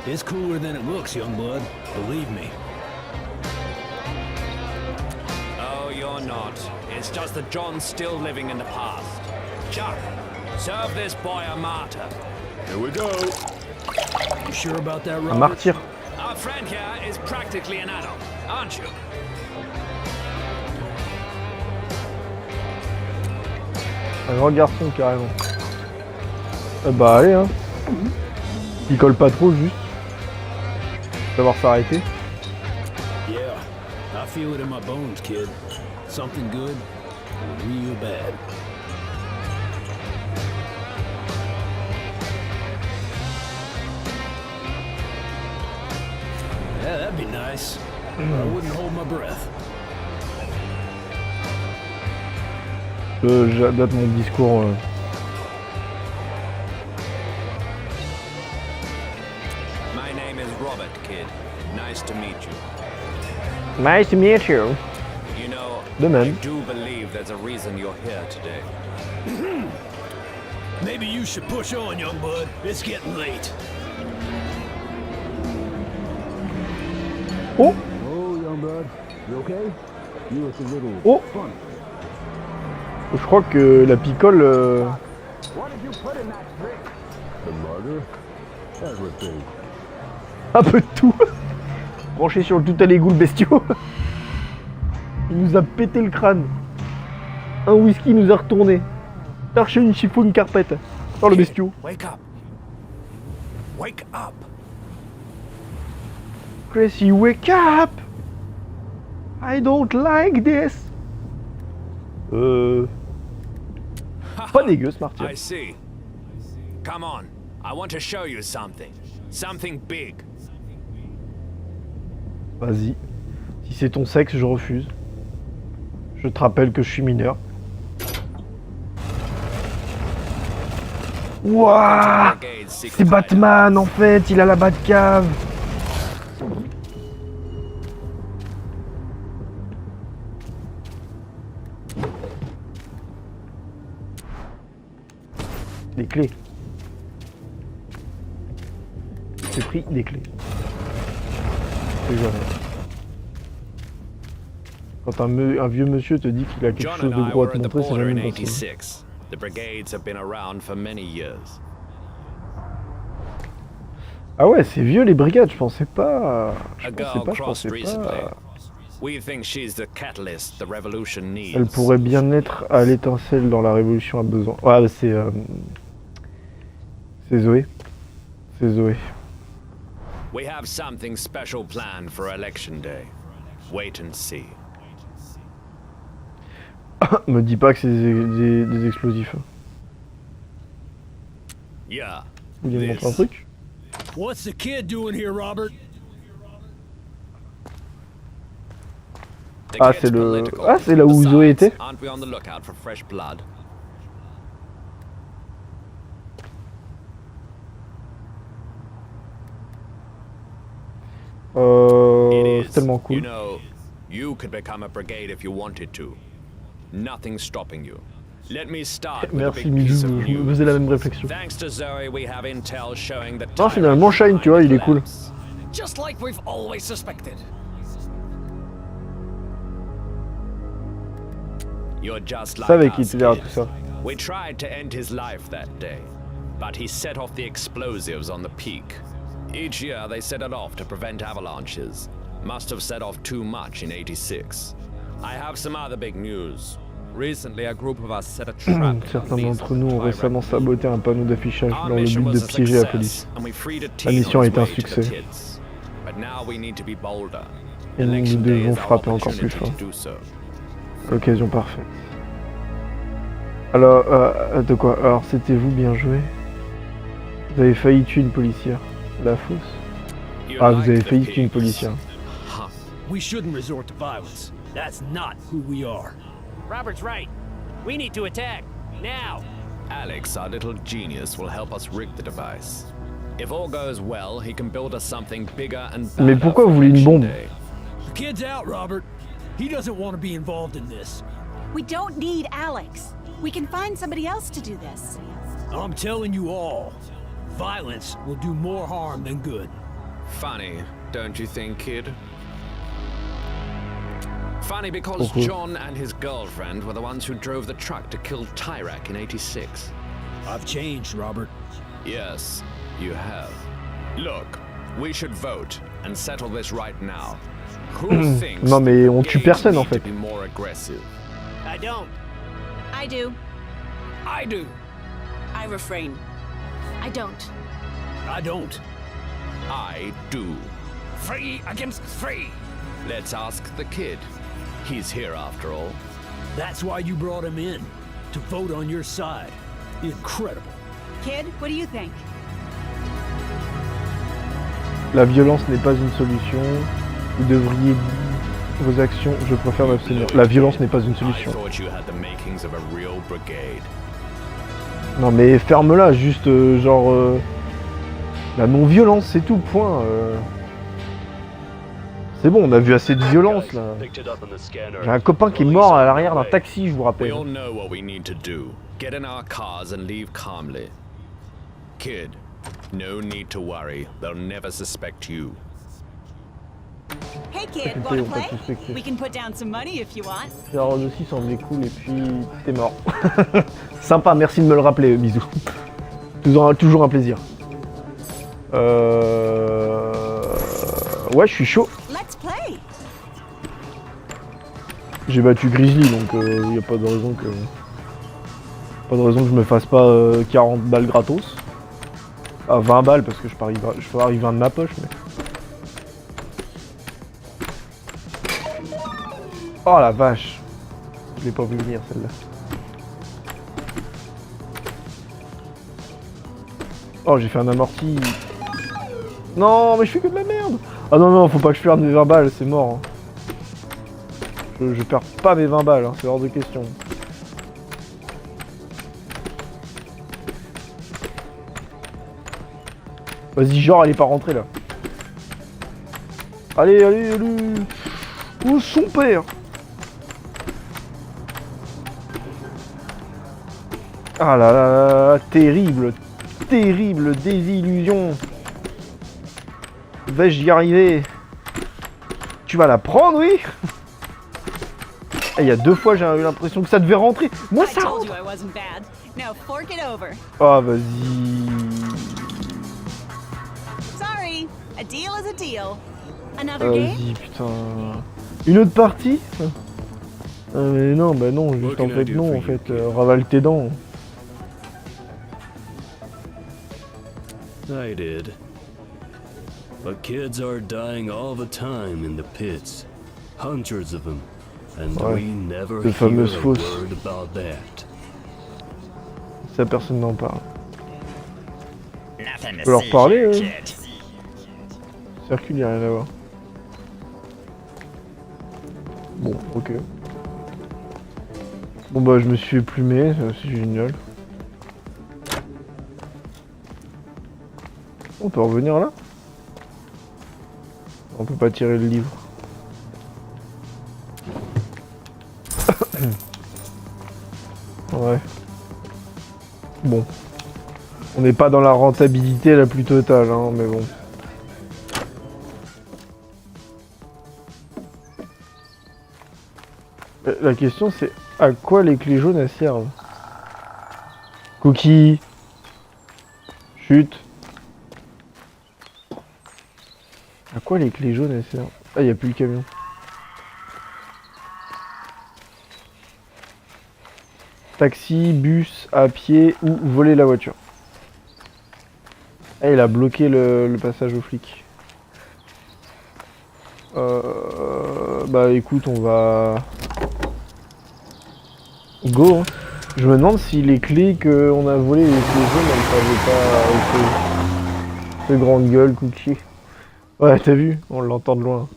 It's cooler than it looks, young blood. Believe me. Oh, you're not. It's just that John's still living in the past. Chuck, serve this boy a martyr. Here we go. You sure about that, Un Robert? martyr. Our friend here is practically an adult, aren't you? Un grand garçon carrément. Bah allez hein. Il colle pas trop juste. Savoir s'arrêter. Yeah, I feel it in my bones, kid. Something good, real bad. Yeah, that'd be nice. I wouldn't hold my breath. J'adapte mon discours. My name is Robert, kid. Nice to meet you. Nice to meet you. You know, De I même. do believe there's a reason you're here today. Maybe you should push on, young bud. It's getting late. Oh. Oh, young bud. You okay? You look a little Oh. funny. Je crois que la picole. The murder? Everything. Un peu de tout. Branché sur le tout à l'égout le bestiau. Il nous a pété le crâne. Un whisky nous a retourné. Chercher une chiffon carpette. Oh le bestiau. Wake up. Wake up. Gracie, wake up! I don't like this. Pas dégueu ce martyr. I see. Come on. I want to show you something. Something big. Vas-y. Si c'est ton sexe, je refuse. Je te rappelle que je suis mineur. Wouah! C'est Batman en fait, il a la Batcave. Les clés. J'ai pris des clés. C'est jamais. Quand un vieux monsieur te dit qu'il a quelque John chose de and I gros à were te at the montrer, c'est border jamais in une bonne chose. 86. The brigades have been around for many years. Ah ouais, c'est vieux les brigades, je pensais pas. Je A pensais girl pas, je crossed pensais recently. pas. We think she's the catalyst the revolution needs. Elle pourrait bien être à l'étincelle dans la révolution a besoin. Ouais, c'est Zoé. C'est Zoé. We have something special planned for election day. Wait and see. Me dis pas que c'est des explosifs. Yeah. Vous voulez me montrer un This. truc? What's the kid doing here, Robert? The Ah, kid's c'est le... political. Ah, c'est là où Zoé était. Aren't we on the lookout for fresh blood? It C'est is. tellement You cool. know, you could become a brigade if you wanted to. Nothing's stopping you. Let me start with a Merci big piece Mizu, of je me news. faisais la même réflexion. Thanks to Zoe, we have intel showing that Non, finalement, Shine, tu vois, il est cool. Just like we've always suspected. You're just Je like savais qu'il us, était derrière kid. tout ça. We tried to end his life that day, but he set off the explosives on the peak. Each year they set it off to prevent avalanches. Must have set off too much in '86. I have some other big news. Recently, a group of us set a trap. Certains d'entre nous ont récemment saboté un panneau d'affichage dans le but de piéger la police. La mission a été un succès. Et nous devons frapper encore plus fort. L'occasion parfaite. Alors, de quoi? Alors, c'était vous, bien joué. Vous avez failli tuer une policière. La fausse. Ah, vous avez failli tuer une policière. We shouldn't resort to violence. That's not who we are. Robert's right. We need to attack. Now. Alex, our little genius, will help us rig the device. If all goes well, he can build us something bigger and better. Mais pourquoi vous voulez une bombe? The kid's out, Robert. He doesn't want to be involved in this. We don't need Alex. We can find somebody else to do this. I'm telling you all, violence will do more harm than good. Funny, don't you think, kid? Funny because Pourquoi? John and his girlfriend were the ones who drove the truck to kill Tyrak in '86. I've changed, Robert. Yes, you have. Look, we should vote and settle this right now. Who thinks Non, mais on the tue gays personne, en need to fait. be more aggressive? I don't. I do. I do. I refrain. I don't. I don't. I do. Free against free. Let's ask the kid. He's here after all. That's why you brought him in, to vote on your side. Incredible. Kid, what do you think? La violence n'est pas une solution. Vous devriez vos actions. Je préfère m'abstenir. La violence n'est pas une I solution. thought you had the makings of a real brigade. Non mais ferme-la, juste genre... La non-violence, c'est tout, point. C'est bon, on a vu assez de violence là. J'ai un copain qui est mort à l'arrière d'un taxi, je vous We rappelle. all know what we need to do. Get in our cars and leave calmly. Kid, no need to worry. They'll never suspect you. Hey kid, Écoutez, wanna on peut play? suspecter. We can put down some money if you want. Faire aussi semblait cool et puis t'es mort. Sympa, merci de me le rappeler, bisous. Toujours un plaisir. Ouais, je suis chaud. Let's play. J'ai battu Grizzly, donc y a pas de raison que... Pas de raison que je me fasse pas 40 balles gratos. Ah, 20 balles parce que je peux arriver à de ma poche, mais... Oh la vache. Je l'ai pas vu venir celle-là. Oh, j'ai fait un amorti. Non, mais je fais que de la merde. Ah non, non, faut pas que je perde mes 20 balles, c'est mort. Hein. Je perds pas mes 20 balles, hein, c'est hors de question. Vas-y, genre, elle est pas rentrée là. Allez, allez, allez. Oh, son père. Ah là là là, terrible, terrible désillusion. Vais-je y arriver? Tu vas la prendre, oui? Il y a 2 fois j'ai eu l'impression que ça devait rentrer. Moi ça rentre. I wasn't bad. Now fork it over. Ah vas-y. Sorry, a deal is a deal. Another game? Vas-y putain. Une autre partie? Mais non, bah non, juste en fait non, en fait. Ravale tes dents. I did. But kids are dying all the time in the pits. Hundreds of them. And Ouais, we never de hear fameuses a fosses. word about that. Ça personne n'en parle. Nothing On peut leur parler, Circule, y a rien à voir. Bon, ok. Bon bah je me suis fait plumer, c'est génial. On peut revenir là? On peut pas tirer le livre. Ouais. Bon. On n'est pas dans la rentabilité la plus totale, hein, mais bon. La question c'est à quoi les clés jaunes elles servent? Cookie. Chute. À quoi les clés jaunes elles servent? Ah, y a plus le camion. Taxi, bus, à pied ou voler la voiture. Ah, il a bloqué le passage aux flics. Bah écoute, on va... Go, hein. Je me demande si les clés qu'on a volées, les clés jaunes, elles savaient pas... Ce grande gueule, Cookie. Ouais, t'as vu? On l'entend de loin.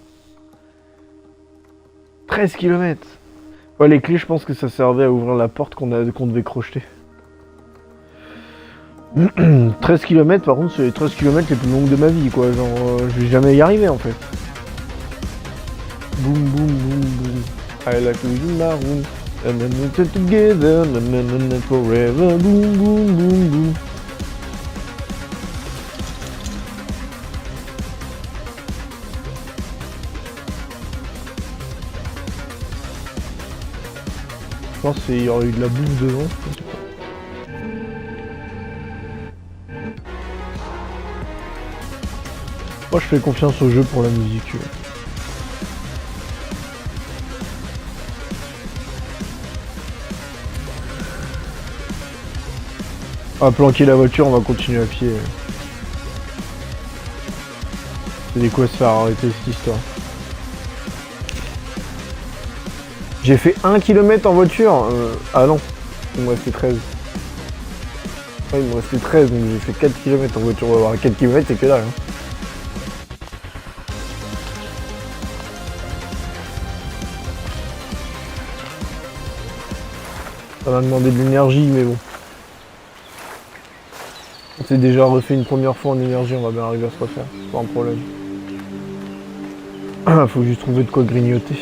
13 km. Ouais, les clés, je pense que ça servait à ouvrir la porte qu'on devait crocheter. 13 km, par contre, c'est les 13 km les plus longues de ma vie, quoi. Genre, je vais jamais y arriver, en fait. Boum, boum, boum, boum. I like to be maroon. And then we get together. And forever. Boum, boum, boum, boum. Je pense qu'il y aurait eu de la bouffe devant. Moi je fais confiance au jeu pour la musique. On va planquer la voiture, on va continuer à pied. C'est des quoi se faire arrêter cette histoire. J'ai fait 1 km en voiture. Ah non, il me restait 13. Ouais, il me restait 13, donc j'ai fait 4 km en voiture. On va voir 4 km, c'est que dalle. Hein. Ça m'a demandé de l'énergie, mais bon. On s'est déjà refait une première fois en énergie, on va bien arriver à se refaire. Pas un problème. Faut juste trouver de quoi grignoter.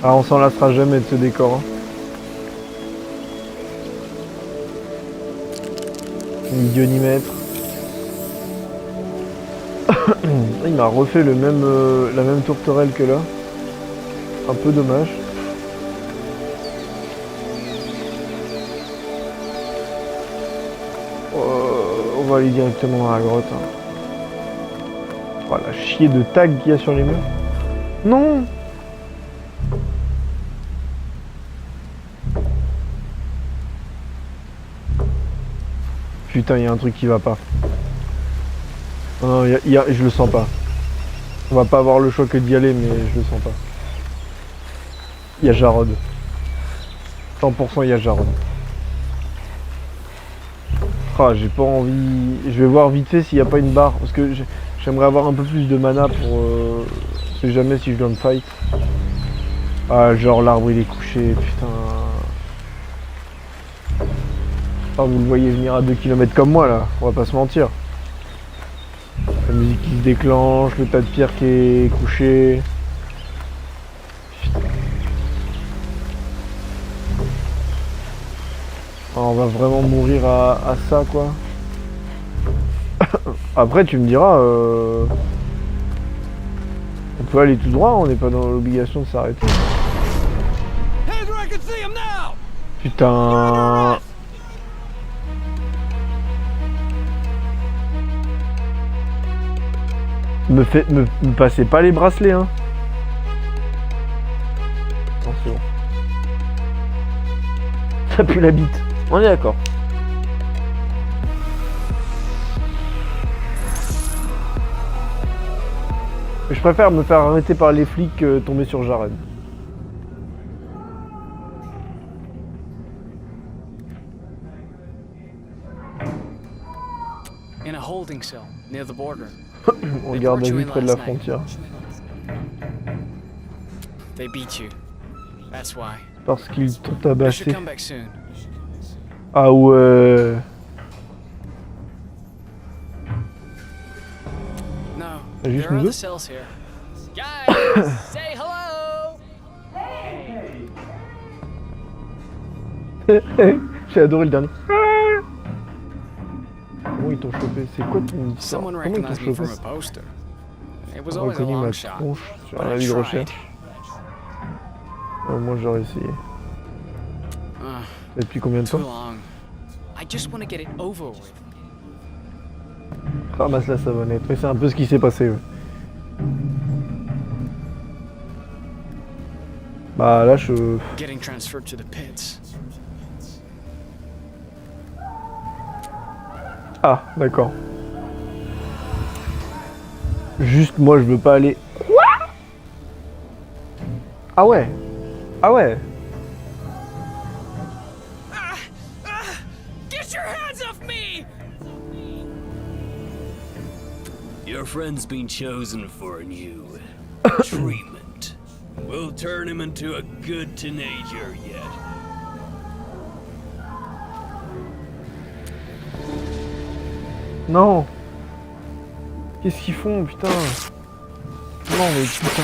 Ah, on s'en lassera jamais de ce décor. Hein. Ni Dieu ni maître. Il m'a refait le même, la même tourterelle que là. Un peu dommage. On va aller directement dans la grotte. Hein. Oh, la chier de tag qu'il y a sur les murs. Non! Putain, il y a un truc qui va pas. Non, je le sens pas. On va pas avoir le choix que d'y aller, mais je le sens pas. Il y a Jarod. 100% il y a Jarod. Ah, j'ai pas envie... Je vais voir vite fait s'il n'y a pas une barre. Parce que j'aimerais avoir un peu plus de mana pour... Je sais jamais si je viens de fight. Ah, genre l'arbre il est couché, putain... Ah, vous le voyez venir à 2 km comme moi là, on va pas se mentir. La musique qui se déclenche, le tas de pierres qui est couché. Putain. Ah, on va vraiment mourir à ça quoi. Après tu me diras, on peut aller tout droit, on n'est pas dans l'obligation de s'arrêter. Putain. Me passez pas les bracelets, hein. Non, c'est bon. Ça pue la bite. On est d'accord. Je préfère me faire arrêter par les flics que tomber sur Jared. holding cell near the border. On garde à vue près de la frontière. They beat you. That's why. Parce qu'ils t'ont You should tabassé. come back soon. Ah ouais. No, Juste there are nous deux? other cells here. Guys, say hello. J'ai adoré le dernier. Comment ils t'ont chopé? C'est quoi ton histoire? Someone Comment ils t'ont recognized me from a chopé? poster. It was J'ai always a reconnu long ma shot. tronche sur but un I avis de tried. recherche. Moi j'aurais essayé. Et depuis combien de Too temps? long. I just want to get it over with. Ramasse la savonnette. Mais c'est un peu ce qui s'est passé. Ouais. Bah là je... Getting transferred to the pits. Ah d'accord. Juste moi je veux pas aller... Quoi? Ah ouais. Ah ouais. Get your hands off me! Your friend's been chosen for a new treatment. We'll turn him into a good teenager yet. Non. Qu'est-ce qu'ils font, putain? Non mais putain.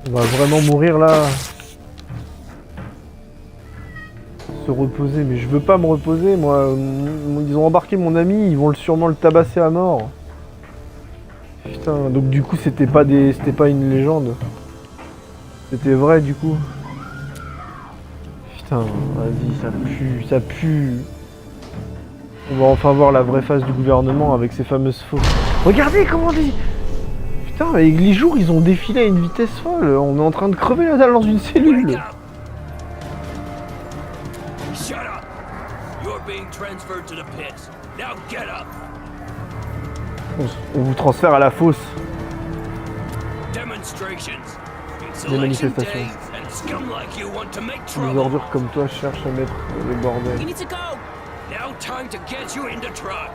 On va vraiment mourir là. Se reposer, mais je veux pas me reposer moi. Ils ont embarqué mon ami, ils vont sûrement le tabasser à mort. Putain, donc du coup c'était pas une légende. C'était vrai du coup. Putain, vas-y, ça pue. On va enfin voir la vraie face du gouvernement avec ces fameuses faux. Regardez comment dit. Putain, avec les jours ils ont défilé à une vitesse folle. On est en train de crever la dalle dans une cellule. Shut up! You're being transferred to the pits. Now get up! On vous transfère à la fosse. Demonstrations. It's Des election manifestations. day, and scum like you want to make Les trouble. ordures comme toi cherchent à mettre les bordels. You need to go! Now time to get you in the truck.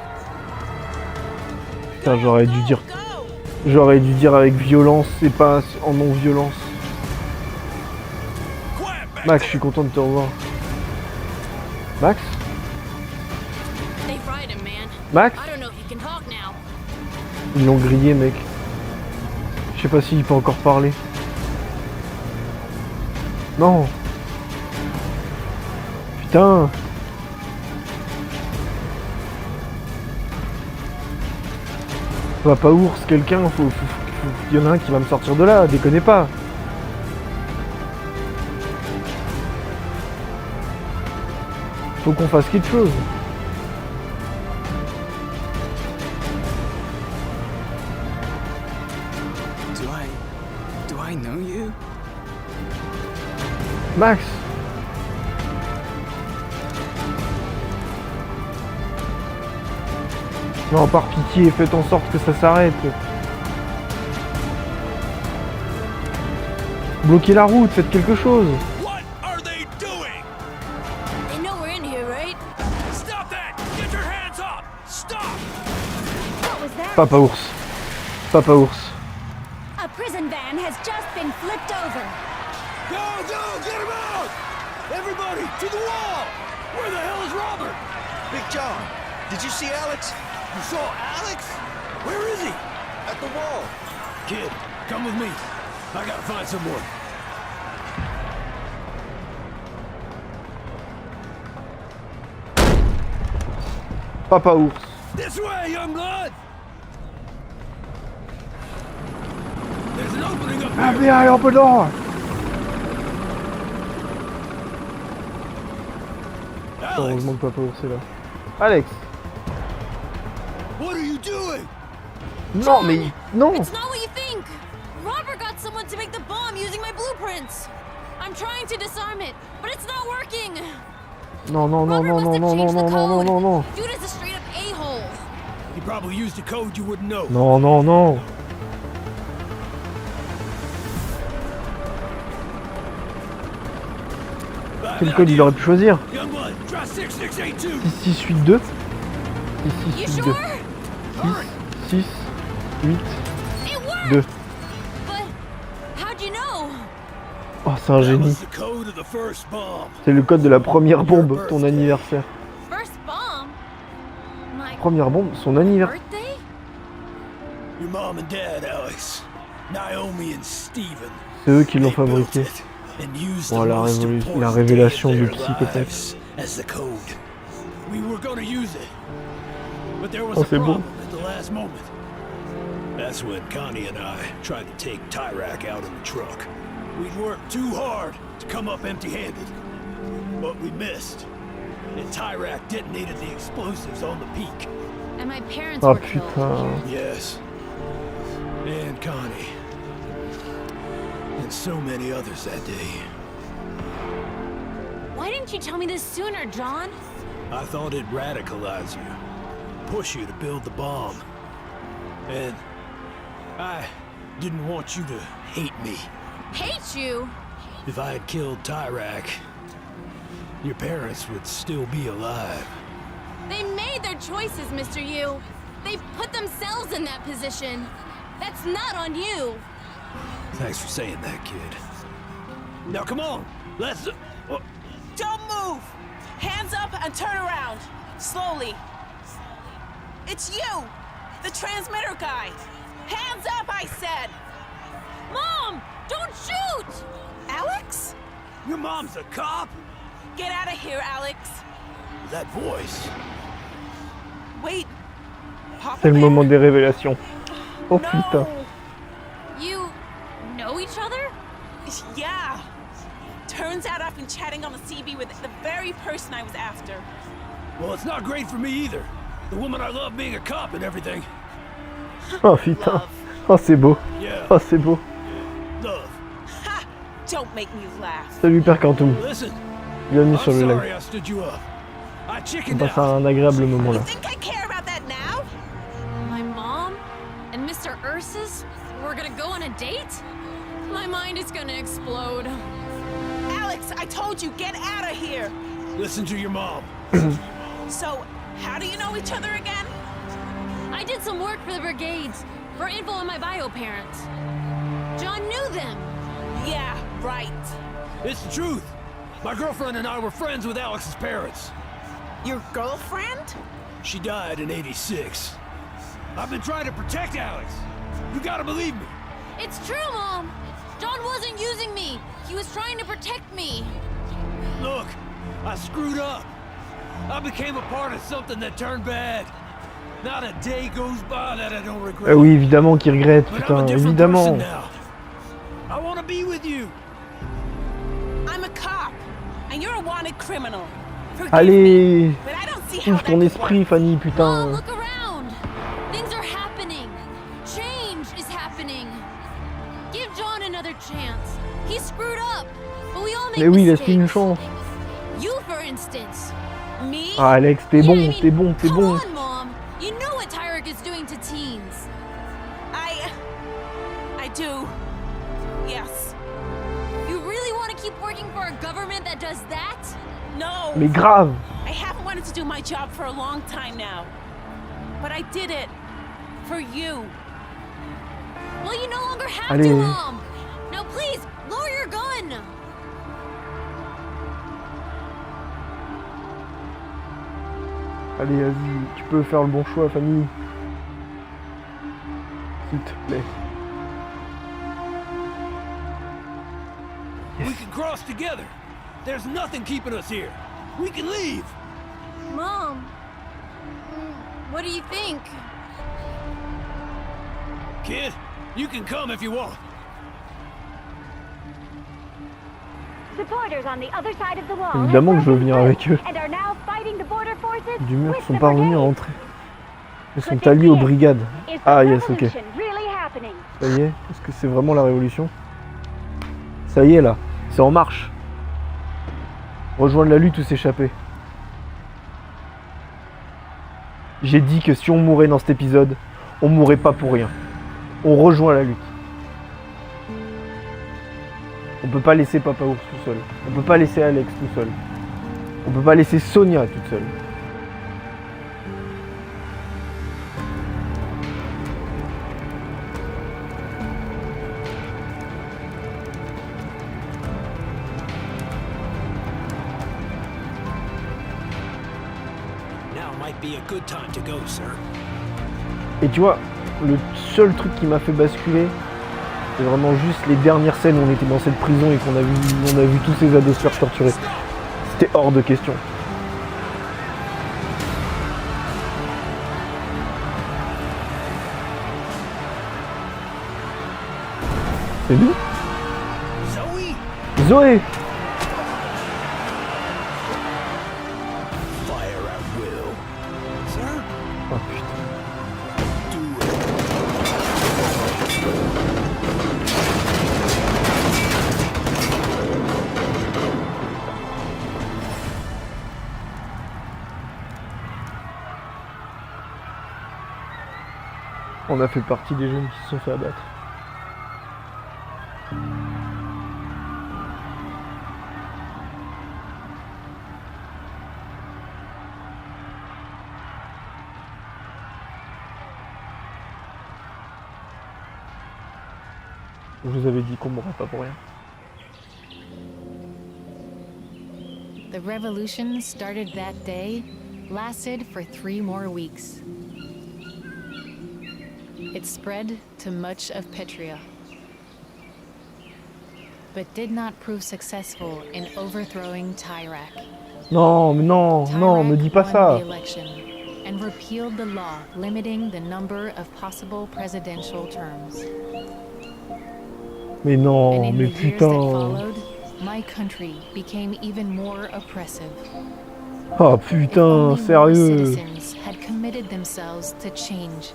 Putain, j'aurais dû dire. Go! J'aurais dû dire avec violence et pas en non-violence. Max, je suis content de te revoir. Max? They fried him, man. Max? I don't know if he can talk now. Ils l'ont grillé, mec. Je sais pas s'il peut encore parler. Non. Putain. Papa ours, quelqu'un, il y en a un qui va me sortir de là, déconnez pas. Faut qu'on fasse quelque chose. Do I know you? Max. Non, par pitié, faites en sorte que ça s'arrête. Bloquez la route, faites quelque chose. What are they doing? They know we're in here, right? Stop that! Get your hands up! Stop! What was that? Papa ours. Papa ours. A prison van has just been flipped over. Go! Get him out! Everybody, to the wall! Where the hell is Robert? Big John, did you see Alex? You saw Alex? Where is he? At the wall. Kid, come with me. I gotta find someone. Papa ours. This way, young blood! There's an opening up there. FBI, open door. Alex, Heureusement que Papa ours est là. Alex. what are you doing? Non, mais non. It's not what you think! Robert got someone to make the bomb using my blueprints! I'm trying to disarm it, but it's not working! Non, non, non, Robert non, must non, have non, changed non, the non, non, code. non, non. Dude is a straight up a-hole! He probably used a code you wouldn't know. Non, non, non. Quel code il aurait pu choisir? Young blood, try 6682. 6682. You 6, 6, 2. sure? 6, 8, It worked! 2. But how'd you know? Oh, c'est un That génie. was the code of the first bomb. C'est le code de la première bombe, ton anniversaire. First bomb? My Première bombe, son anniversaire. birthday? Your mom and dad, Alex. Naomi and Steven. C'est eux qui l'ont They built fabriqué. it and used Oh, the la most révolution- important la révélation day de of their psychopathe. lives as the code. We were gonna use it, but there was Oh, a c'est beau. problem at the last moment. That's when Connie and I tried to take Tyrak out in the truck. We'd worked too hard to come up empty-handed, but we missed. And Tyrak detonated the explosives on the peak. And my parents Oh were killed. putain. Yes. And Connie. And so many others that day. Why didn't you tell me this sooner, John? I thought it'd radicalize you, push you to build the bomb. And I didn't want you to hate me. Hate you? If I had killed Tyrak, your parents would still be alive. They made their choices, Mr. Yu. They put themselves in that position. That's not on you. Thanks for saying that, kid. Now come on, let's... Don't move! Hands up and turn around. Slowly. It's you! The transmitter guy! Hands up, I said! Mom! Don't shoot! Alex? Your mom's a cop? Get out of here, Alex! That voice. Wait. Papa C'est le Bear? moment des révélations. Oh No! putain. You know each other? Yeah. Turns out I've been chatting on the CB with the very person I was after. Well, it's not great for me either. The woman I love being a cop and everything. Oh putain. Love. Oh c'est beau. Yeah, Oh c'est beau. love. Ha! Don't make me laugh. Salut Père Quantum. Listen, Bienvenue I'm sur le sorry live. I stood you up. I On chickened passe à out. un agréable moment You là. think I care about that now? My mom and Mr. Ursus were gonna go on a date? My mind is gonna explode. Alex, I told you, get out of here! Listen to your mom. So, how do you know each other again? I did some work for the brigades, for info on my bio parents. John knew them. Yeah, right. It's the truth. My girlfriend and I were friends with Alex's parents. Your girlfriend? She died in '86. I've been trying to protect Alex. You gotta believe me. It's true, Mom. John wasn't using me. He was trying to protect me. Look, I screwed up. I became a part of something that turned bad. Not a day goes by that I don't regret. Oui évidemment qu'il regrette, But I'm putain, a different évidemment. person now. I want to be with you. I'm a cop, and you're a wanted criminal. Forgive Allez, me, but I don't see how ouvre that ton could esprit work. Fanny, Mom, putain. look around. Things are happening. Change is happening. Give John another chance. He screwed up, but we all make Mais oui, mistakes. laisse-lui une chance. You, for instance. Me? Ah Alex, t'es Yeah, bon, I mean, t'es bon, t'es come bon. on, Mom. You know what Tyrak is doing to teens. I do. Yes. You really want to keep working for a government that does that? No. Mais grave. I haven't wanted to do my job for a long time now. But I did it. For you. Well, you no longer have Allez. to, Mom. Now, please, lower your gun. Allez, vas-y, tu peux faire le bon choix, Fanny. S'il te plaît. We can cross together. There's nothing keeping us here. We can leave. Mom, what do you think? Kid, you can come if you want. Supporters on the other side of the wall Évidemment que je veux venir avec eux. and are now fighting the border forces Du mur with sont the parvenus à brigade. entrer. Ils sont alliés aux brigades. Is the Ah yes, ok. revolution really happening? Ça y est, est-ce que c'est vraiment la révolution? Ça y est là, c'est en marche. Rejoindre la lutte ou s'échapper. J'ai dit que si on mourait dans cet épisode, on mourrait pas pour rien. On rejoint la lutte. On peut pas laisser Papa Ours tout seul. On peut pas laisser Alex tout seul. On peut pas laisser Sonia toute seule. might be a good time to go, sir. Et tu vois, le seul truc qui m'a fait basculer, c'est vraiment juste les dernières scènes où on était dans cette prison et qu'on a vu tous ces ados se faire torturer. C'était hors de question. C'est lui? Zoe! Zoé! Fire at will. Sir? Oh putain. Do it. On a fait partie des jeunes qui se sont fait abattre. Je vous avais dit qu'on mourrait pas pour rien. The revolution started that day, lasted for 3 more weeks. It spread to much of Petria, but did not prove successful in overthrowing Tyrak. Non, mais non, non, me dis pas ça. And repealed the law limiting the number of possible presidential terms. Mais And non, in mais the years that putain. followed, my country became even more oppressive. Oh If putain, only more sérieux. citizens had committed themselves to change,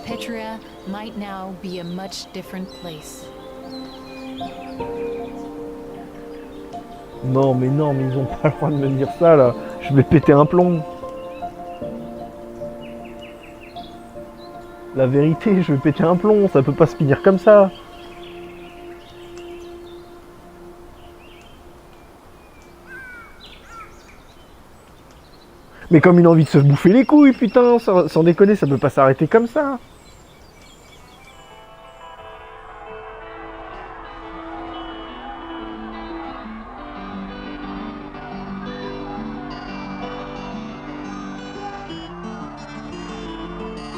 Petria might now be a much different place. Non, mais ils ont pas le droit de me dire ça là. Je vais péter un plomb. La vérité, je vais péter un plomb. Ça peut pas se finir comme ça. Mais comme il a envie de se bouffer les couilles, putain, sans déconner, ça peut pas s'arrêter comme ça.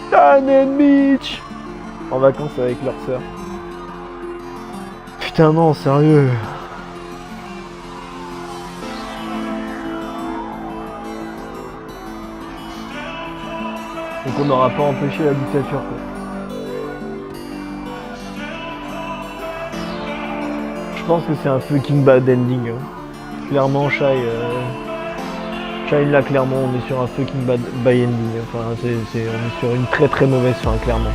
Stan and Mitch en vacances avec leur sœur. Putain non, sérieux. Donc on n'aura pas empêché la dictature quoi. Je pense que c'est un fucking bad ending. Hein. Clairement Shai là clairement on est sur un fucking bad ending. Enfin on est sur une très très mauvaise fin clairement.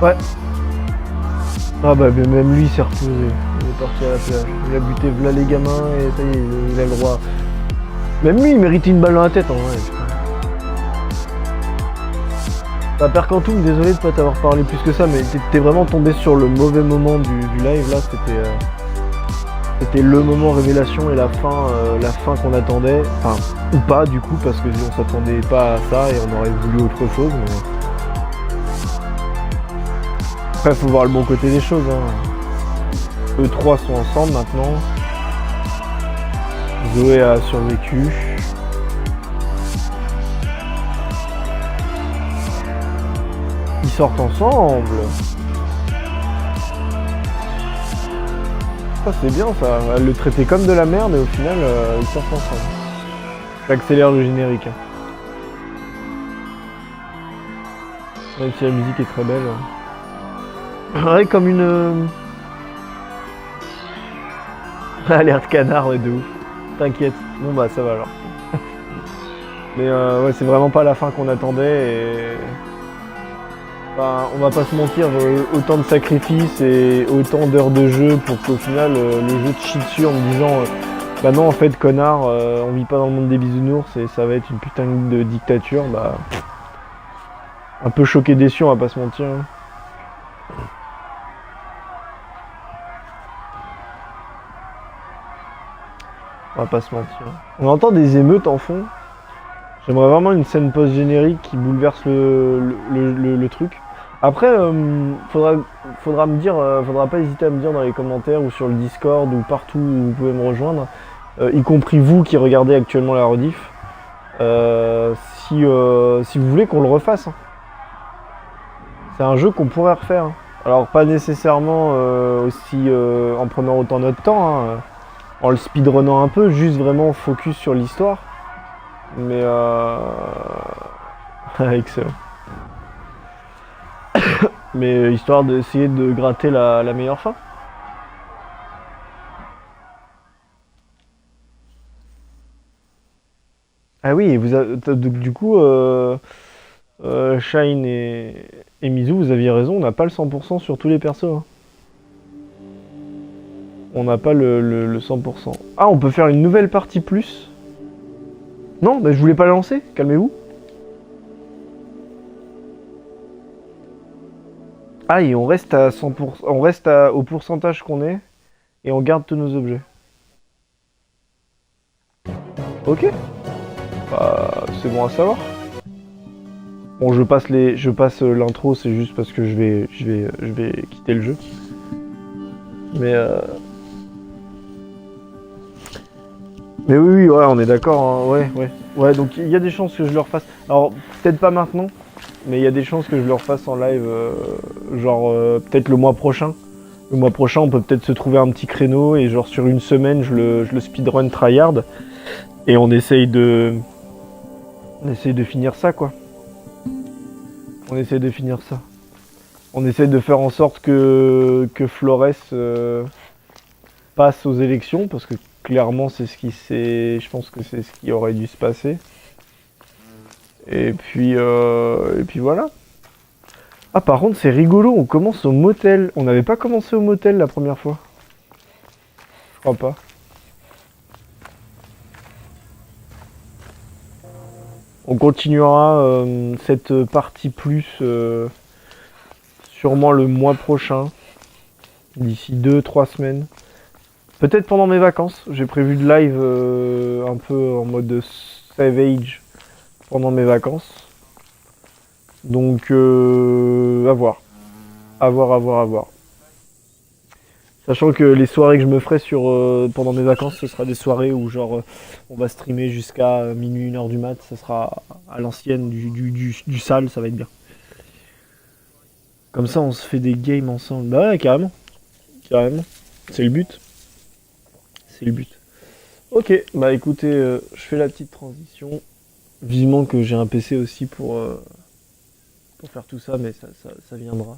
Ouais. Ah bah mais même lui il s'est reposé, il est parti à la plage, il a buté v'là les gamins et ça y est, il a le droit. Même lui il méritait une balle dans la tête en vrai. Bah Père Quantum, désolé de pas t'avoir parlé plus que ça, mais t'es vraiment tombé sur le mauvais moment du live là, c'était le moment révélation et la fin qu'on attendait, enfin ou pas du coup parce que on s'attendait pas à ça et on aurait voulu autre chose mais... Après, faut voir le bon côté des choses. Hein. Eux trois sont ensemble maintenant. Zoé a survécu. Ils sortent ensemble. Ça c'est bien ça. Elle le traitait comme de la merde et au final ils sortent ensemble. J'accélère le générique. Hein. Même si la musique est très belle. Ouais, comme une... Alerte canard de ouf. T'inquiète. Bon bah ça va alors. Mais ouais, c'est vraiment pas la fin qu'on attendait et... Enfin, on va pas se mentir, autant de sacrifices et autant d'heures de jeu pour qu'au final le jeu te chie dessus en me disant bah non en fait connard, on vit pas dans le monde des bisounours et ça va être une putain de dictature, bah... Un peu choqué déçu, on va pas se mentir. On va pas se mentir. On entend des émeutes en fond. J'aimerais vraiment une scène post-générique qui bouleverse le truc. Après, faudra me dire, faudra pas hésiter à me dire dans les commentaires ou sur le Discord ou partout où vous pouvez me rejoindre, y compris vous qui regardez actuellement la rediff, si vous voulez qu'on le refasse. Hein. C'est un jeu qu'on pourrait refaire. Hein. Alors pas nécessairement aussi en prenant autant notre temps, hein, en le speedrunnant un peu, juste vraiment focus sur l'histoire. Mais excellent. Mais histoire d'essayer de gratter la meilleure fin. Ah oui, du coup, Shine et Mizu, vous aviez raison, on n'a pas le 100% sur tous les persos. Hein. On n'a pas le 100%. Ah, on peut faire une nouvelle partie plus. Non, mais je voulais pas la lancer, calmez-vous. Ah, et on reste à 100%, on reste au pourcentage qu'on est, et on garde tous nos objets. Ok. Bah, c'est bon à savoir. Bon, je passe l'intro, c'est juste parce que je vais quitter le jeu. Mais oui, ouais, on est d'accord, hein, ouais, donc il y a des chances que je le refasse. Alors, peut-être pas maintenant, mais il y a des chances que je le refasse en live, peut-être le mois prochain. Le mois prochain, on peut peut-être se trouver un petit créneau, et genre sur une semaine, je le speedrun tryhard, et on essaye de finir ça, quoi. On essaye de finir ça. On essaye de faire en sorte que Flores passe aux élections, parce que clairement c'est je pense que c'est ce qui aurait dû se passer. Et puis voilà. Ah, par contre c'est rigolo, on commence au motel. On n'avait pas commencé au motel la première fois. Je crois pas. On continuera cette partie plus sûrement le mois prochain, d'ici 2-3 semaines. Peut-être pendant mes vacances, j'ai prévu de live un peu en mode savage pendant mes vacances. Donc à voir. À voir. Sachant que les soirées que je me ferai pendant mes vacances, ce sera des soirées où genre on va streamer jusqu'à minuit, 1h du mat, ça sera à l'ancienne du sale, ça va être bien. Comme ça on se fait des games ensemble. Bah ouais, carrément. C'est le but. Ok, bah écoutez, je fais la petite transition. Vivement que j'ai un PC aussi pour faire tout ça, mais ça viendra.